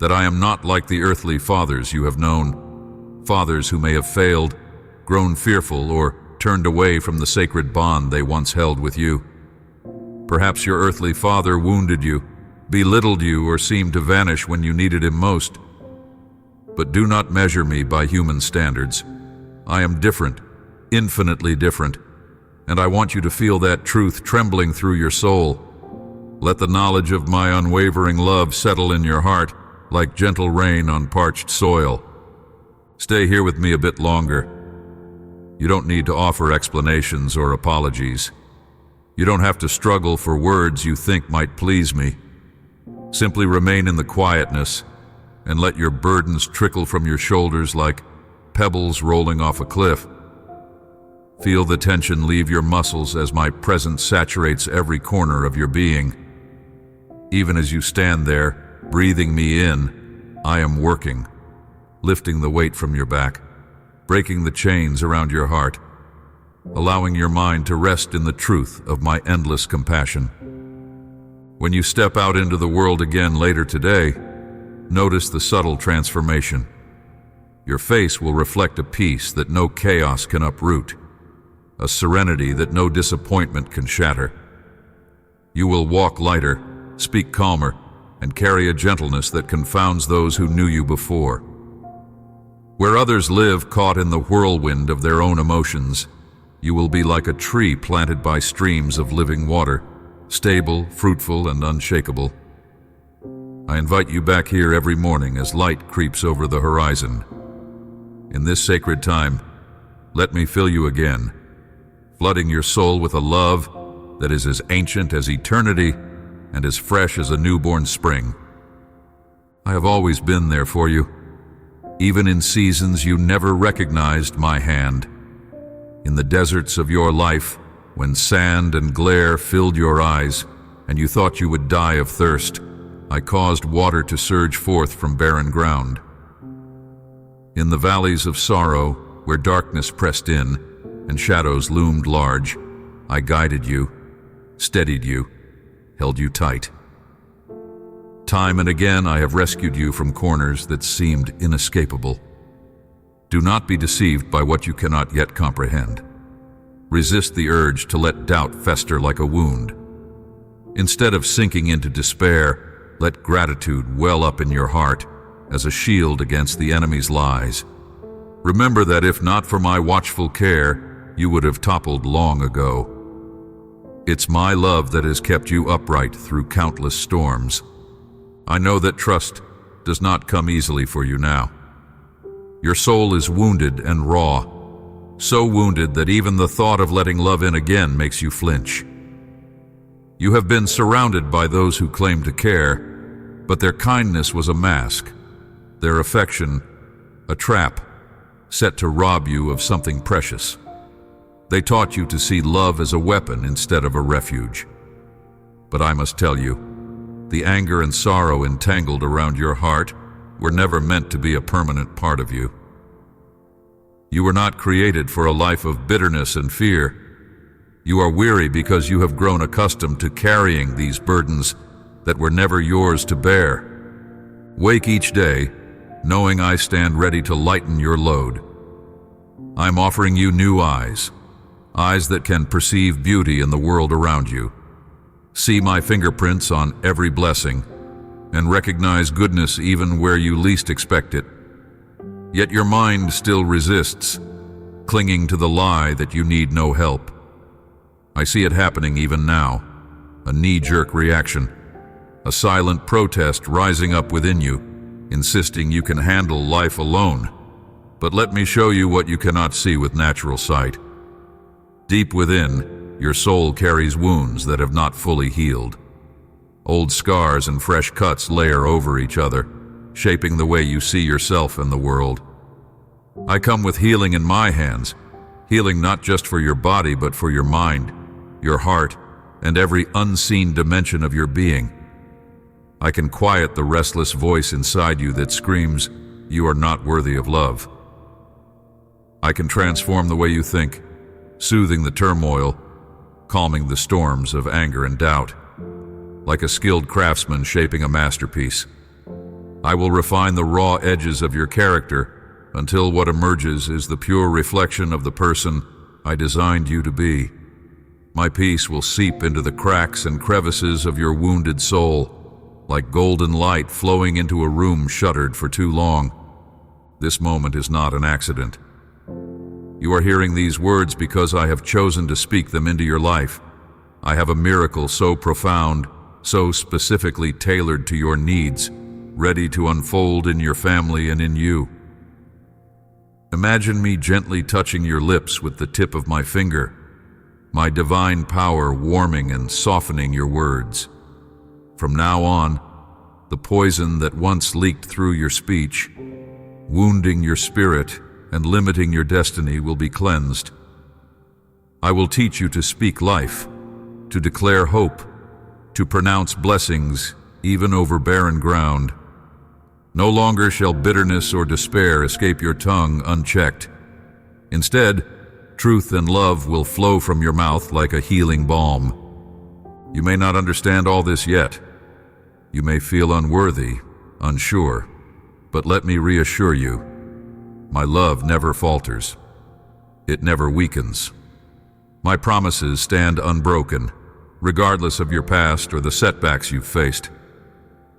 that I am not like the earthly fathers you have known, fathers who may have failed, grown fearful, or turned away from the sacred bond they once held with you. Perhaps your earthly father wounded you, belittled you, or seemed to vanish when you needed him most. But do not measure me by human standards. I am different, infinitely different, and I want you to feel that truth trembling through your soul. Let the knowledge of my unwavering love settle in your heart like gentle rain on parched soil. Stay here with me a bit longer. You don't need to offer explanations or apologies. You don't have to struggle for words you think might please me. Simply remain in the quietness and let your burdens trickle from your shoulders like pebbles rolling off a cliff. Feel the tension leave your muscles as my presence saturates every corner of your being. Even as you stand there, breathing me in, I am working, lifting the weight from your back, breaking the chains around your heart, allowing your mind to rest in the truth of my endless compassion. When you step out into the world again later today, notice the subtle transformation. Your face will reflect a peace that no chaos can uproot, a serenity that no disappointment can shatter. You will walk lighter, speak calmer, and carry a gentleness that confounds those who knew you before. Where others live caught in the whirlwind of their own emotions, you will be like a tree planted by streams of living water, stable, fruitful, and unshakable. I invite you back here every morning as light creeps over the horizon. In this sacred time, let me fill you again, flooding your soul with a love that is as ancient as eternity and as fresh as a newborn spring. I have always been there for you, even in seasons you never recognized my hand. In the deserts of your life, when sand and glare filled your eyes and you thought you would die of thirst, I caused water to surge forth from barren ground. In the valleys of sorrow, where darkness pressed in and shadows loomed large, I guided you, steadied you, held you tight. Time and again I have rescued you from corners that seemed inescapable. Do not be deceived by what you cannot yet comprehend. Resist the urge to let doubt fester like a wound. Instead of sinking into despair, let gratitude well up in your heart as a shield against the enemy's lies. Remember that if not for my watchful care, you would have toppled long ago. It's my love that has kept you upright through countless storms. I know that trust does not come easily for you now. Your soul is wounded and raw, so wounded that even the thought of letting love in again makes you flinch. You have been surrounded by those who claim to care, but their kindness was a mask, their affection a trap set to rob you of something precious. They taught you to see love as a weapon instead of a refuge. But I must tell you, the anger and sorrow entangled around your heart were never meant to be a permanent part of you. You were not created for a life of bitterness and fear. You are weary because you have grown accustomed to carrying these burdens that were never yours to bear. Wake each day knowing I stand ready to lighten your load. I'm offering you new eyes that can perceive beauty in the world around you. See my fingerprints on every blessing and recognize goodness even where you least expect it. Yet your mind still resists, clinging to the lie that you need no help. I see it happening even now, a knee-jerk reaction, a silent protest rising up within you, insisting you can handle life alone. But let me show you what you cannot see with natural sight. Deep within, your soul carries wounds that have not fully healed. Old scars and fresh cuts layer over each other, shaping the way you see yourself and the world. I come with healing in my hands, healing not just for your body but for your mind, your heart, and every unseen dimension of your being. I can quiet the restless voice inside you that screams, "You are not worthy of love." I can transform the way you think, soothing the turmoil, calming the storms of anger and doubt. Like a skilled craftsman shaping a masterpiece, I will refine the raw edges of your character until what emerges is the pure reflection of the person I designed you to be. My peace will seep into the cracks and crevices of your wounded soul, like golden light flowing into a room shuttered for too long. This moment is not an accident. You are hearing these words because I have chosen to speak them into your life. I have a miracle so profound, so specifically tailored to your needs, ready to unfold in your family and in you. Imagine me gently touching your lips with the tip of my finger, my divine power warming and softening your words. From now on, the poison that once leaked through your speech, wounding your spirit and limiting your destiny, will be cleansed. I will teach you to speak life, to declare hope, to pronounce blessings even over barren ground. No longer shall bitterness or despair escape your tongue unchecked. Instead, truth and love will flow from your mouth like a healing balm. You may not understand all this yet. You may feel unworthy, unsure, but let me reassure you, my love never falters. It never weakens. My promises stand unbroken, regardless of your past or the setbacks you've faced.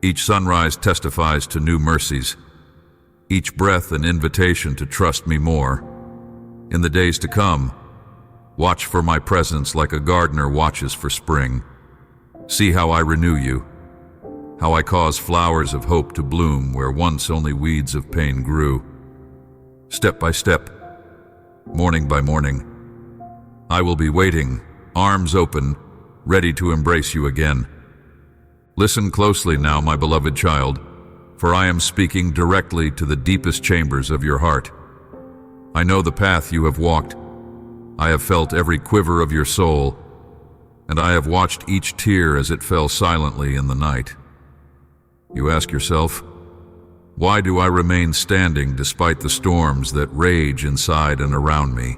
Each sunrise testifies to new mercies, each breath an invitation to trust me more. In the days to come, watch for my presence like a gardener watches for spring. See how I renew you, how I cause flowers of hope to bloom where once only weeds of pain grew. Step by step, morning by morning, I will be waiting, arms open, ready to embrace you again. Listen closely now, my beloved child, for I am speaking directly to the deepest chambers of your heart. I know the path you have walked. I have felt every quiver of your soul, and I have watched each tear as it fell silently in the night. You ask yourself, why do I remain standing despite the storms that rage inside and around me?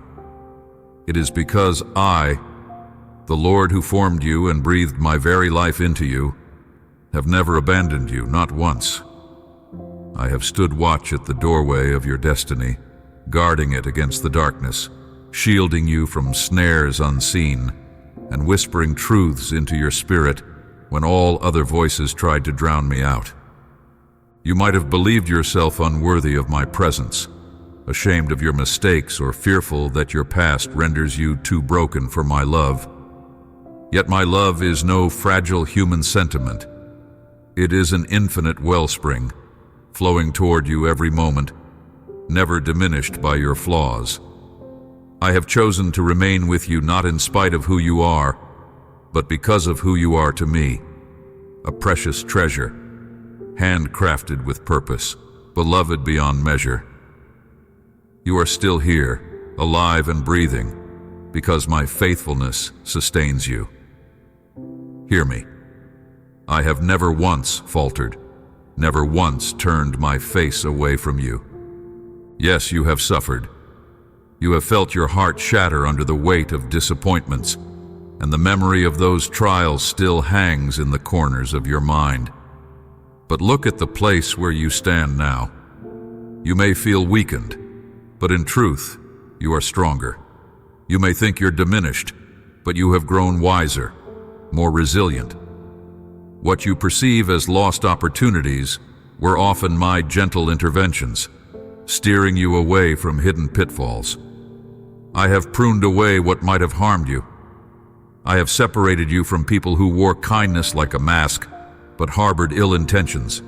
It is because I, the Lord who formed you and breathed my very life into you, have never abandoned you, not once. I have stood watch at the doorway of your destiny, guarding it against the darkness, shielding you from snares unseen, and whispering truths into your spirit when all other voices tried to drown me out. You might have believed yourself unworthy of my presence, ashamed of your mistakes or fearful that your past renders you too broken for my love. Yet my love is no fragile human sentiment. It is an infinite wellspring, flowing toward you every moment, never diminished by your flaws. I have chosen to remain with you not in spite of who you are, but because of who you are to me, a precious treasure, handcrafted with purpose, beloved beyond measure. You are still here, alive and breathing, because my faithfulness sustains you. Hear me. I have never once faltered, never once turned my face away from you. Yes, you have suffered. You have felt your heart shatter under the weight of disappointments, and the memory of those trials still hangs in the corners of your mind. But look at the place where you stand now. You may feel weakened, but in truth, you are stronger. You may think you're diminished, but you have grown wiser, more resilient. What you perceive as lost opportunities were often my gentle interventions, steering you away from hidden pitfalls. I have pruned away what might have harmed you. I have separated you from people who wore kindness like a mask, but harbored ill intentions.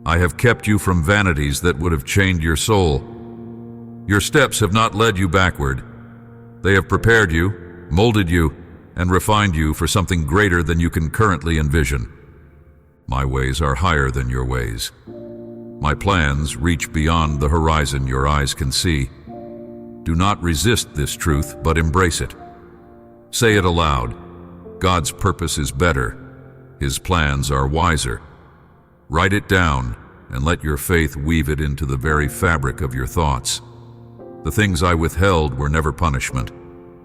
I have kept you from vanities that would have chained your soul. Your steps have not led you backward. They have prepared you, molded you, and refined you for something greater than you can currently envision. My ways are higher than your ways. My plans reach beyond the horizon your eyes can see. Do not resist this truth, but embrace it. Say it aloud. God's purpose is better. His plans are wiser. Write it down and let your faith weave it into the very fabric of your thoughts. The things I withheld were never punishment.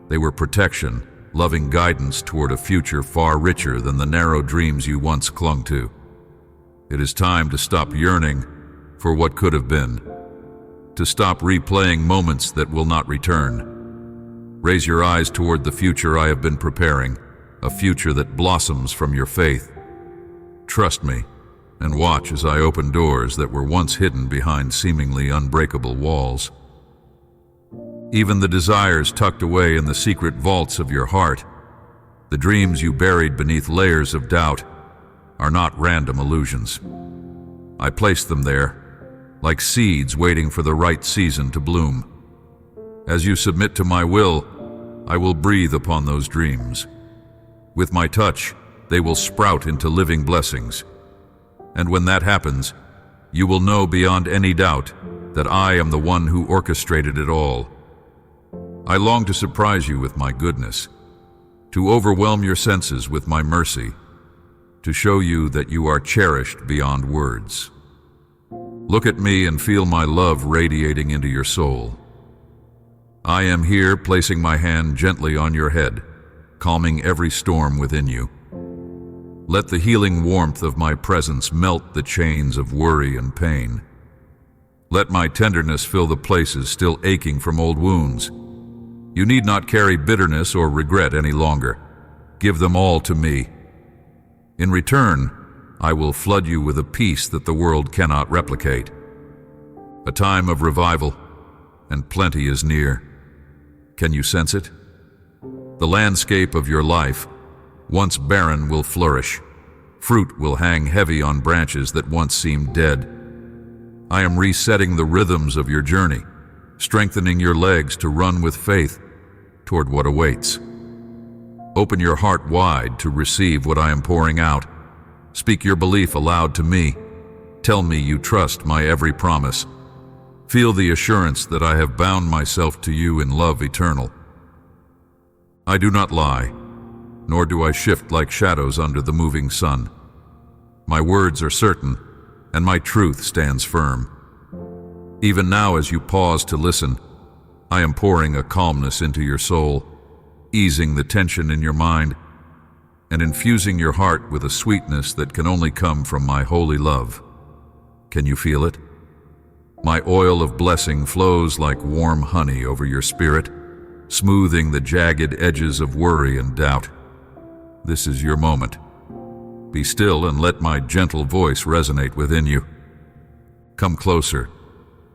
They were protection, loving guidance toward a future far richer than the narrow dreams you once clung to. It is time to stop yearning for what could have been, to stop replaying moments that will not return. Raise your eyes toward the future I have been preparing, a future that blossoms from your faith. Trust me, and watch as I open doors that were once hidden behind seemingly unbreakable walls. Even the desires tucked away in the secret vaults of your heart, the dreams you buried beneath layers of doubt, are not random illusions. I placed them there, like seeds waiting for the right season to bloom. As you submit to my will, I will breathe upon those dreams. With my touch, they will sprout into living blessings. And when that happens, you will know beyond any doubt that I am the one who orchestrated it all. I long to surprise you with my goodness, to overwhelm your senses with my mercy, to show you that you are cherished beyond words. Look at me and feel my love radiating into your soul. I am here placing my hand gently on your head, calming every storm within you. Let the healing warmth of my presence melt the chains of worry and pain. Let my tenderness fill the places still aching from old wounds. You need not carry bitterness or regret any longer. Give them all to me. In return, I will flood you with a peace that the world cannot replicate. A time of revival, and plenty is near. Can you sense it? The landscape of your life, once barren, will flourish. Fruit will hang heavy on branches that once seemed dead. I am resetting the rhythms of your journey, strengthening your legs to run with faith toward what awaits. Open your heart wide to receive what I am pouring out. Speak your belief aloud to me. Tell me you trust my every promise. Feel the assurance that I have bound myself to you in love eternal. I do not lie, nor do I shift like shadows under the moving sun. My words are certain, and my truth stands firm. Even now, as you pause to listen, I am pouring a calmness into your soul, easing the tension in your mind, and infusing your heart with a sweetness that can only come from my holy love. Can you feel it? My oil of blessing flows like warm honey over your spirit, smoothing the jagged edges of worry and doubt. This is your moment. Be still and let my gentle voice resonate within you. Come closer.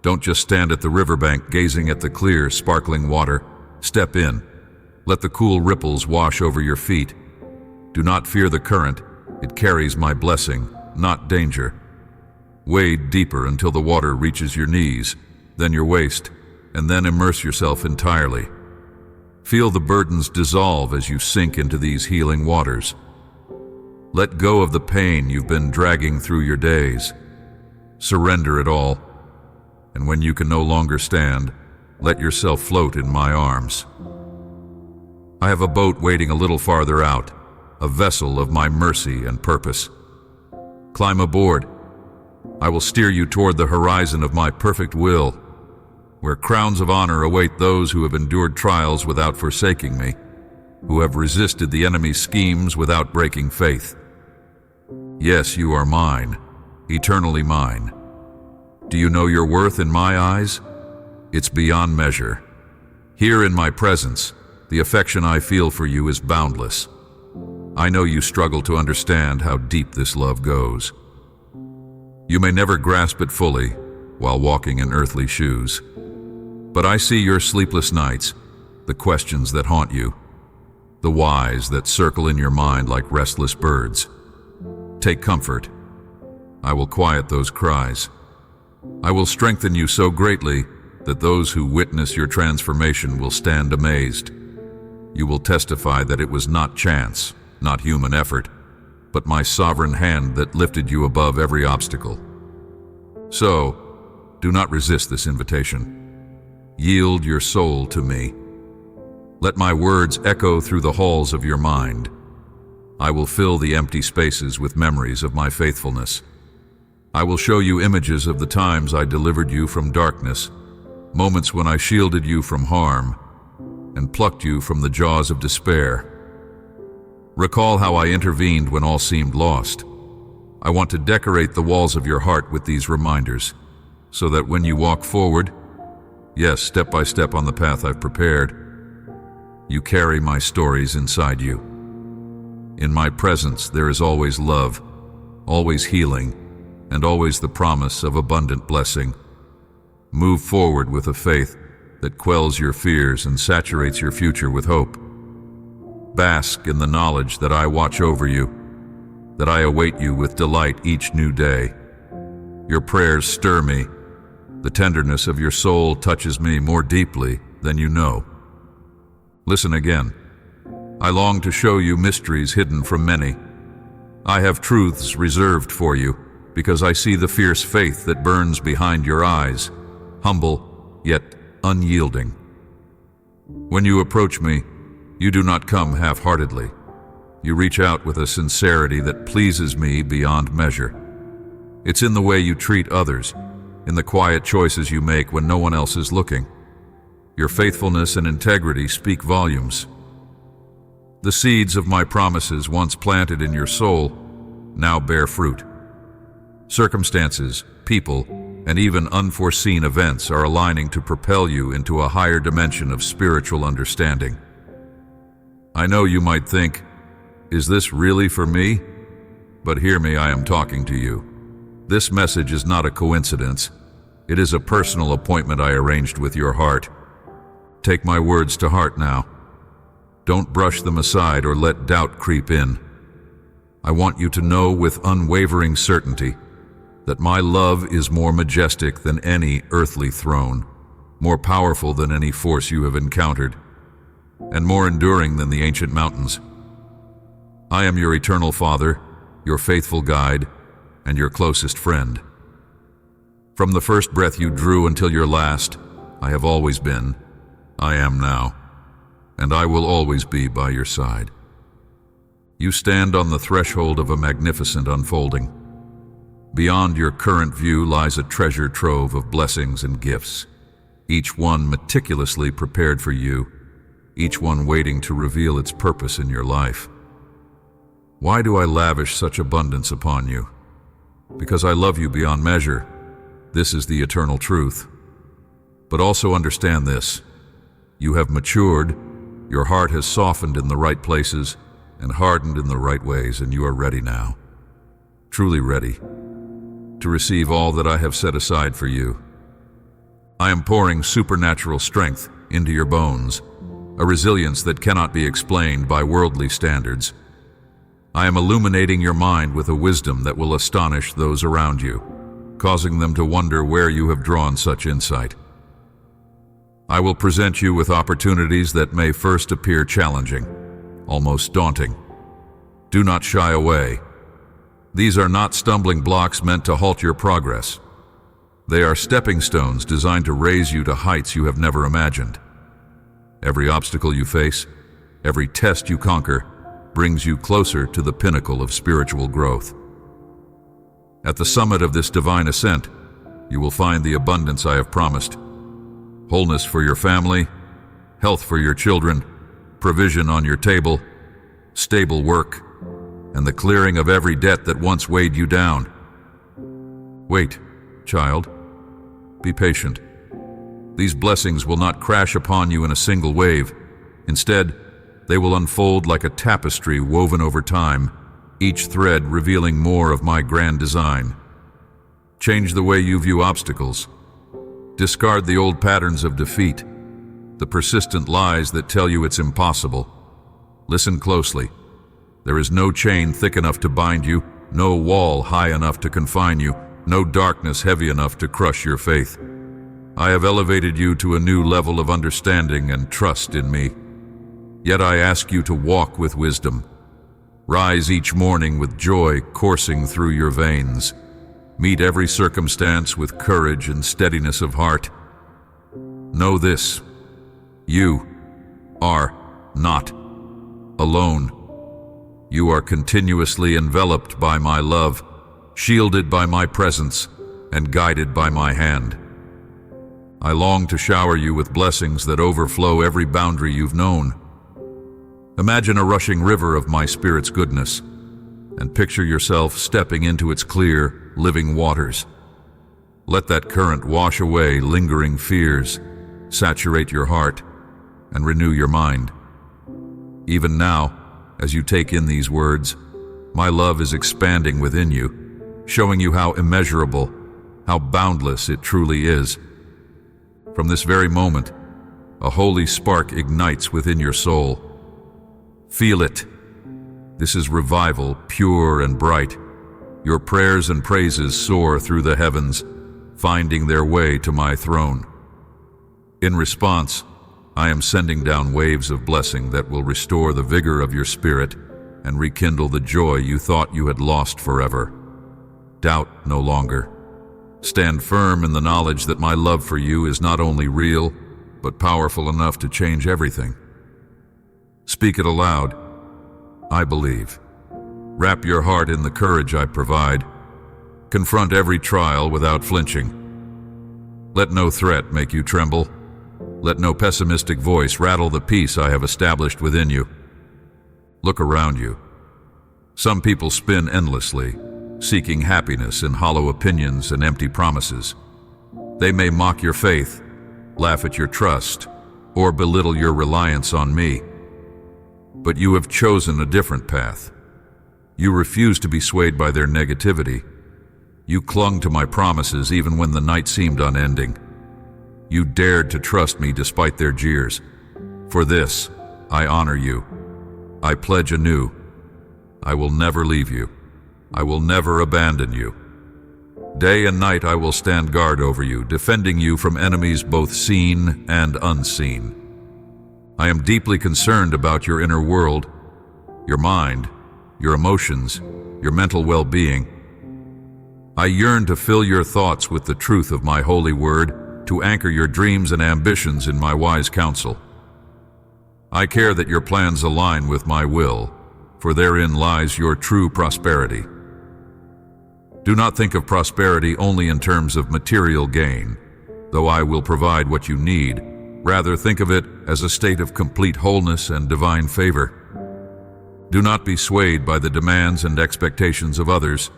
Don't just stand at the riverbank gazing at the clear, sparkling water. Step in. Let the cool ripples wash over your feet. Do not fear the current. It carries my blessing, not danger. Wade deeper until the water reaches your knees, then your waist, and then immerse yourself entirely. Feel the burdens dissolve as you sink into these healing waters. Let go of the pain you've been dragging through your days. Surrender it all, and when you can no longer stand, let yourself float in my arms. I have a boat waiting a little farther out, a vessel of my mercy and purpose. Climb aboard. I will steer you toward the horizon of my perfect will, where crowns of honor await those who have endured trials without forsaking me, who have resisted the enemy's schemes without breaking faith. Yes, you are mine, eternally mine. Do you know your worth in my eyes? It's beyond measure. Here in my presence, the affection I feel for you is boundless. I know you struggle to understand how deep this love goes. You may never grasp it fully while walking in earthly shoes. But I see your sleepless nights, the questions that haunt you, the whys that circle in your mind like restless birds. Take comfort. I will quiet those cries. I will strengthen you so greatly that those who witness your transformation will stand amazed. You will testify that it was not chance, not human effort, but my sovereign hand that lifted you above every obstacle. So, do not resist this invitation. Yield your soul to me. Let my words echo through the halls of your mind. I will fill the empty spaces with memories of my faithfulness. I will show you images of the times I delivered you from darkness, moments when I shielded you from harm and plucked you from the jaws of despair. Recall how I intervened when all seemed lost. I want to decorate the walls of your heart with these reminders, so that when you walk forward, yes, step by step on the path I've prepared, you carry my stories inside you. In my presence there is always love, always healing, and always the promise of abundant blessing. Move forward with a faith that quells your fears and saturates your future with hope. Bask in the knowledge that I watch over you, that I await you with delight each new day. Your prayers stir me. The tenderness of your soul touches me more deeply than you know. Listen again. I long to show you mysteries hidden from many. I have truths reserved for you, because I see the fierce faith that burns behind your eyes, humble yet unyielding. When you approach me, you do not come half-heartedly. You reach out with a sincerity that pleases me beyond measure. It's in the way you treat others, in the quiet choices you make when no one else is looking. Your faithfulness and integrity speak volumes. The seeds of my promises once planted in your soul now bear fruit. Circumstances, people, and even unforeseen events are aligning to propel you into a higher dimension of spiritual understanding. I know you might think, is this really for me? But hear me, I am talking to you. This message is not a coincidence. It is a personal appointment I arranged with your heart. Take my words to heart now. Don't brush them aside or let doubt creep in. I want you to know with unwavering certainty that my love is more majestic than any earthly throne, more powerful than any force you have encountered, and more enduring than the ancient mountains. I am your eternal Father, your faithful guide, and your closest friend. From the first breath you drew until your last, I have always been, I am now, and I will always be by your side. You stand on the threshold of a magnificent unfolding. Beyond your current view lies a treasure trove of blessings and gifts, each one meticulously prepared for you, each one waiting to reveal its purpose in your life. Why do I lavish such abundance upon you? Because I love you beyond measure. This is the eternal truth. But also understand this. You have matured, your heart has softened in the right places and hardened in the right ways, and you are ready now, truly ready, to receive all that I have set aside for you. I am pouring supernatural strength into your bones, a resilience that cannot be explained by worldly standards. I am illuminating your mind with a wisdom that will astonish those around you, causing them to wonder where you have drawn such insight. I will present you with opportunities that may first appear challenging, almost daunting. Do not shy away. These are not stumbling blocks meant to halt your progress. They are stepping stones designed to raise you to heights you have never imagined. Every obstacle you face, every test you conquer, brings you closer to the pinnacle of spiritual growth. At the summit of this divine ascent, you will find the abundance I have promised. Wholeness for your family, health for your children, provision on your table, stable work, and the clearing of every debt that once weighed you down. Wait, child. Be patient. These blessings will not crash upon you in a single wave. Instead, they will unfold like a tapestry woven over time, each thread revealing more of my grand design. Change the way you view obstacles. Discard the old patterns of defeat, the persistent lies that tell you it's impossible. Listen closely. There is no chain thick enough to bind you, no wall high enough to confine you, no darkness heavy enough to crush your faith. I have elevated you to a new level of understanding and trust in me. Yet I ask you to walk with wisdom. Rise each morning with joy coursing through your veins. Meet every circumstance with courage and steadiness of heart. Know this: you are not alone. You are continuously enveloped by my love, shielded by my presence, and guided by my hand. I long to shower you with blessings that overflow every boundary you've known. Imagine a rushing river of my Spirit's goodness, and picture yourself stepping into its clear, living waters. Let that current wash away lingering fears, saturate your heart, and renew your mind. Even now, as you take in these words, my love is expanding within you, showing you how immeasurable, how boundless it truly is. From this very moment, a holy spark ignites within your soul. Feel it. This is revival, pure and bright. Your prayers and praises soar through the heavens, finding their way to my throne. In response, I am sending down waves of blessing that will restore the vigor of your spirit and rekindle the joy you thought you had lost forever. Doubt no longer. Stand firm in the knowledge that my love for you is not only real, but powerful enough to change everything. Speak it aloud. I believe. Wrap your heart in the courage I provide. Confront every trial without flinching. Let no threat make you tremble. Let no pessimistic voice rattle the peace I have established within you. Look around you. Some people spin endlessly, seeking happiness in hollow opinions and empty promises. They may mock your faith, laugh at your trust, or belittle your reliance on me. But you have chosen a different path. You refused to be swayed by their negativity. You clung to my promises even when the night seemed unending. You dared to trust me despite their jeers. For this, I honor you. I pledge anew. I will never leave you. I will never abandon you. Day and night I will stand guard over you, defending you from enemies both seen and unseen. I am deeply concerned about your inner world, your mind, your emotions, your mental well-being. I yearn to fill your thoughts with the truth of my holy word, to anchor your dreams and ambitions in my wise counsel. I care that your plans align with my will, for therein lies your true prosperity. Do not think of prosperity only in terms of material gain, though I will provide what you need. Rather, think of it as a state of complete wholeness and divine favor. Do not be swayed by the demands and expectations of others.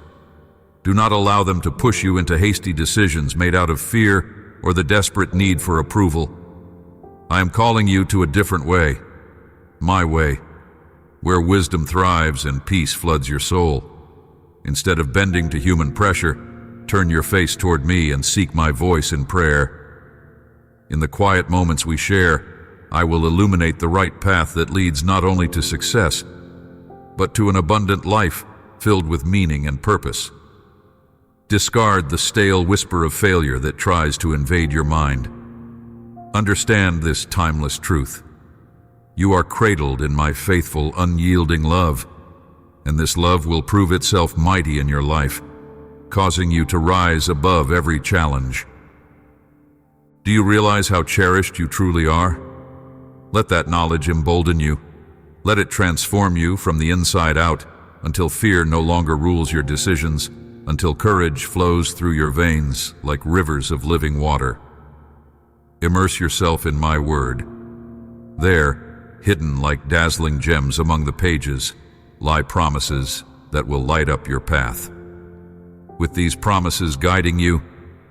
Do not allow them to push you into hasty decisions made out of fear or the desperate need for approval. I am calling you to a different way, my way, where wisdom thrives and peace floods your soul. Instead of bending to human pressure, turn your face toward me and seek my voice in prayer. In the quiet moments we share, I will illuminate the right path that leads not only to success, but to an abundant life filled with meaning and purpose. Discard the stale whisper of failure that tries to invade your mind. Understand this timeless truth. You are cradled in my faithful, unyielding love, and this love will prove itself mighty in your life, causing you to rise above every challenge. Do you realize how cherished you truly are? Let that knowledge embolden you. Let it transform you from the inside out until fear no longer rules your decisions, until courage flows through your veins like rivers of living water. Immerse yourself in my word. There, hidden like dazzling gems among the pages, lie promises that will light up your path. With these promises guiding you,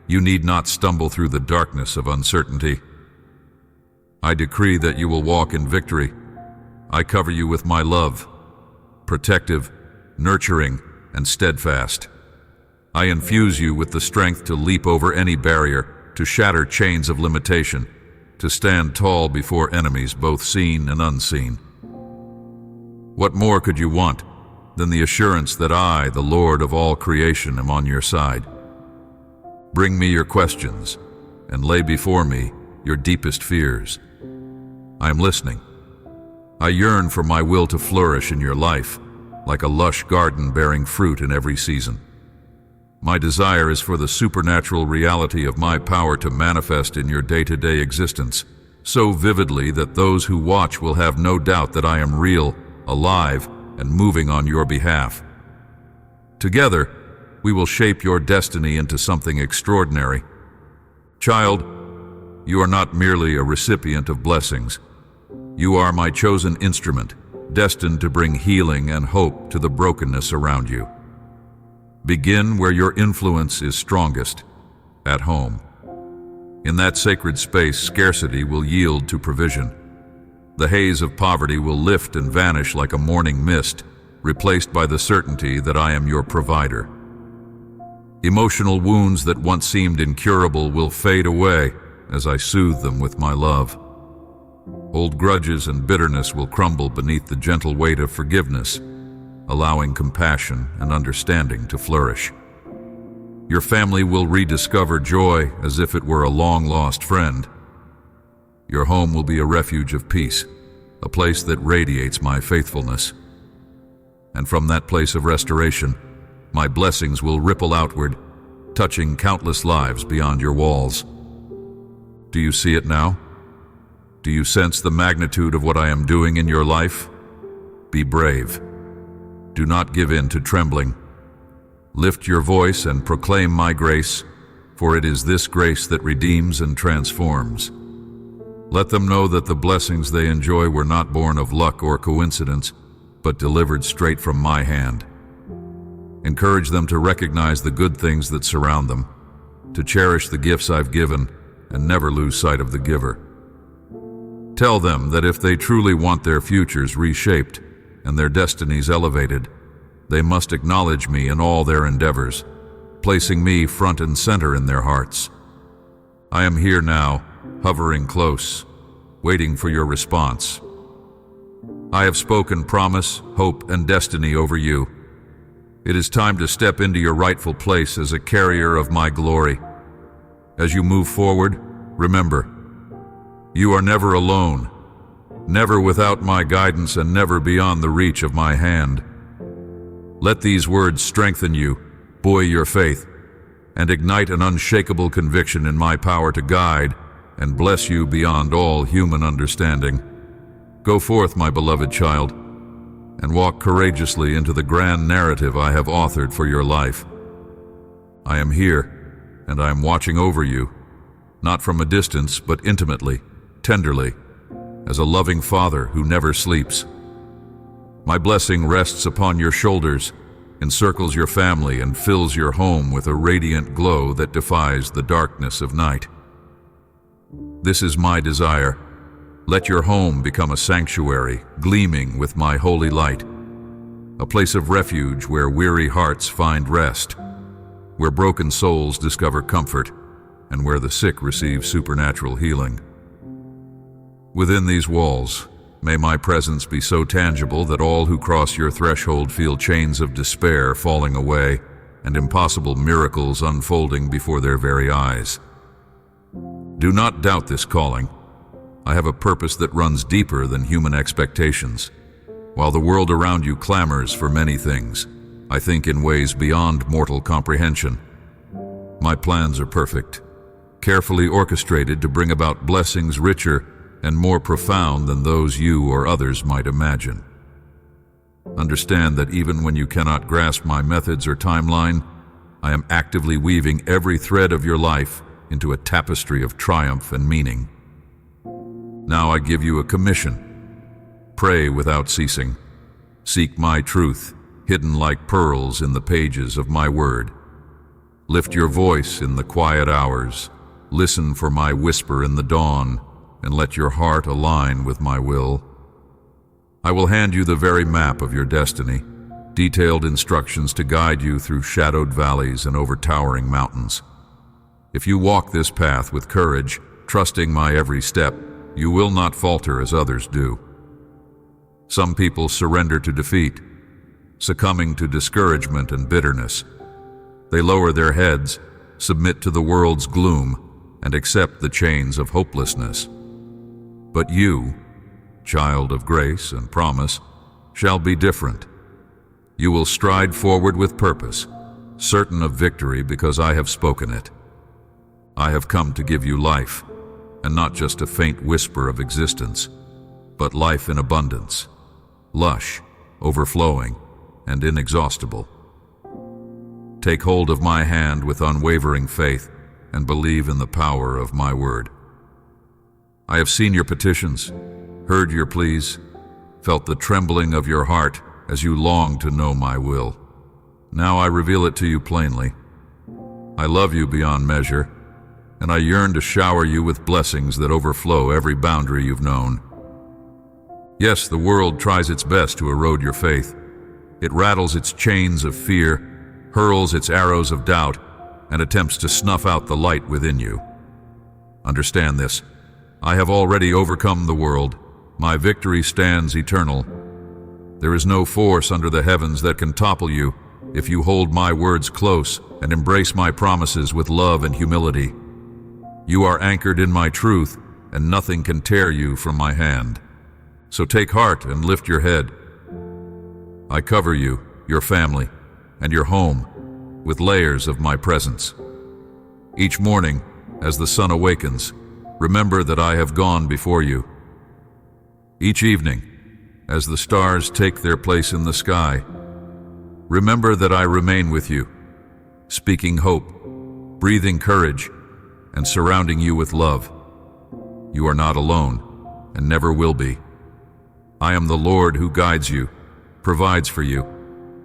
you need not stumble through the darkness of uncertainty. I decree that you will walk in victory. I cover you with my love, protective, nurturing, and steadfast. I infuse you with the strength to leap over any barrier, to shatter chains of limitation, to stand tall before enemies both seen and unseen. What more could you want than the assurance that I, the Lord of all creation, am on your side? Bring me your questions and lay before me your deepest fears. I am listening. I yearn for my will to flourish in your life, like a lush garden bearing fruit in every season. My desire is for the supernatural reality of my power to manifest in your day-to-day existence, so vividly that those who watch will have no doubt that I am real, alive, and moving on your behalf. Together, we will shape your destiny into something extraordinary. Child, you are not merely a recipient of blessings. You are my chosen instrument, destined to bring healing and hope to the brokenness around you. Begin where your influence is strongest, at home. In that sacred space, scarcity will yield to provision. The haze of poverty will lift and vanish like a morning mist, replaced by the certainty that I am your provider. Emotional wounds that once seemed incurable will fade away as I soothe them with my love. Old grudges and bitterness will crumble beneath the gentle weight of forgiveness, allowing compassion and understanding to flourish. Your family will rediscover joy as if it were a long-lost friend. Your home will be a refuge of peace, a place that radiates my faithfulness. And from that place of restoration, my blessings will ripple outward, touching countless lives beyond your walls. Do you see it now? Do you sense the magnitude of what I am doing in your life? Be brave. Do not give in to trembling. Lift your voice and proclaim my grace, for it is this grace that redeems and transforms. Let them know that the blessings they enjoy were not born of luck or coincidence, but delivered straight from my hand. Encourage them to recognize the good things that surround them, to cherish the gifts I've given, and never lose sight of the giver. Tell them that if they truly want their futures reshaped and their destinies elevated, they must acknowledge me in all their endeavors, placing me front and center in their hearts. I am here now, hovering close, waiting for your response. I have spoken promise, hope, and destiny over you. It is time to step into your rightful place as a carrier of my glory. As you move forward, remember, you are never alone, never without my guidance, and never beyond the reach of my hand. Let these words strengthen you, buoy your faith, and ignite an unshakable conviction in my power to guide and bless you beyond all human understanding. Go forth, my beloved child, and walk courageously into the grand narrative I have authored for your life. I am here, and I am watching over you, not from a distance, but intimately, tenderly, as a loving father who never sleeps. My blessing rests upon your shoulders, encircles your family, and fills your home with a radiant glow that defies the darkness of night. This is my desire. Let your home become a sanctuary, gleaming with my holy light, a place of refuge where weary hearts find rest, where broken souls discover comfort, and where the sick receive supernatural healing. Within these walls, may my presence be so tangible that all who cross your threshold feel chains of despair falling away and impossible miracles unfolding before their very eyes. Do not doubt this calling. I have a purpose that runs deeper than human expectations. While the world around you clamors for many things, I think in ways beyond mortal comprehension. My plans are perfect, carefully orchestrated to bring about blessings richer and more profound than those you or others might imagine. Understand that even when you cannot grasp my methods or timeline, I am actively weaving every thread of your life into a tapestry of triumph and meaning. Now I give you a commission. Pray without ceasing. Seek my truth, hidden like pearls in the pages of my word. Lift your voice in the quiet hours. Listen for my whisper in the dawn, and let your heart align with my will. I will hand you the very map of your destiny, detailed instructions to guide you through shadowed valleys and over towering mountains. If you walk this path with courage, trusting my every step, you will not falter as others do. Some people surrender to defeat, succumbing to discouragement and bitterness. They lower their heads, submit to the world's gloom, and accept the chains of hopelessness. But you, child of grace and promise, shall be different. You will stride forward with purpose, certain of victory because I have spoken it. I have come to give you life, and not just a faint whisper of existence, but life in abundance, lush, overflowing, and inexhaustible. Take hold of my hand with unwavering faith and believe in the power of my word. I have seen your petitions, heard your pleas, felt the trembling of your heart as you long to know my will. Now I reveal it to you plainly. I love you beyond measure, and I yearn to shower you with blessings that overflow every boundary you've known. Yes, the world tries its best to erode your faith. It rattles its chains of fear, hurls its arrows of doubt, and attempts to snuff out the light within you. Understand this. I have already overcome the world. My victory stands eternal. There is no force under the heavens that can topple you if you hold my words close and embrace my promises with love and humility. You are anchored in my truth, and nothing can tear you from my hand. So take heart and lift your head. I cover you, your family, and your home with layers of my presence. Each morning, as the sun awakens, remember that I have gone before you. Each evening, as the stars take their place in the sky, remember that I remain with you, speaking hope, breathing courage, and surrounding you with love. You are not alone, and never will be. I am the Lord who guides you, provides for you,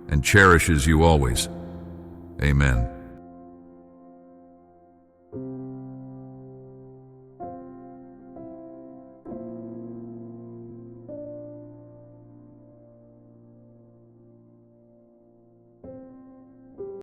and cherishes you always. Amen.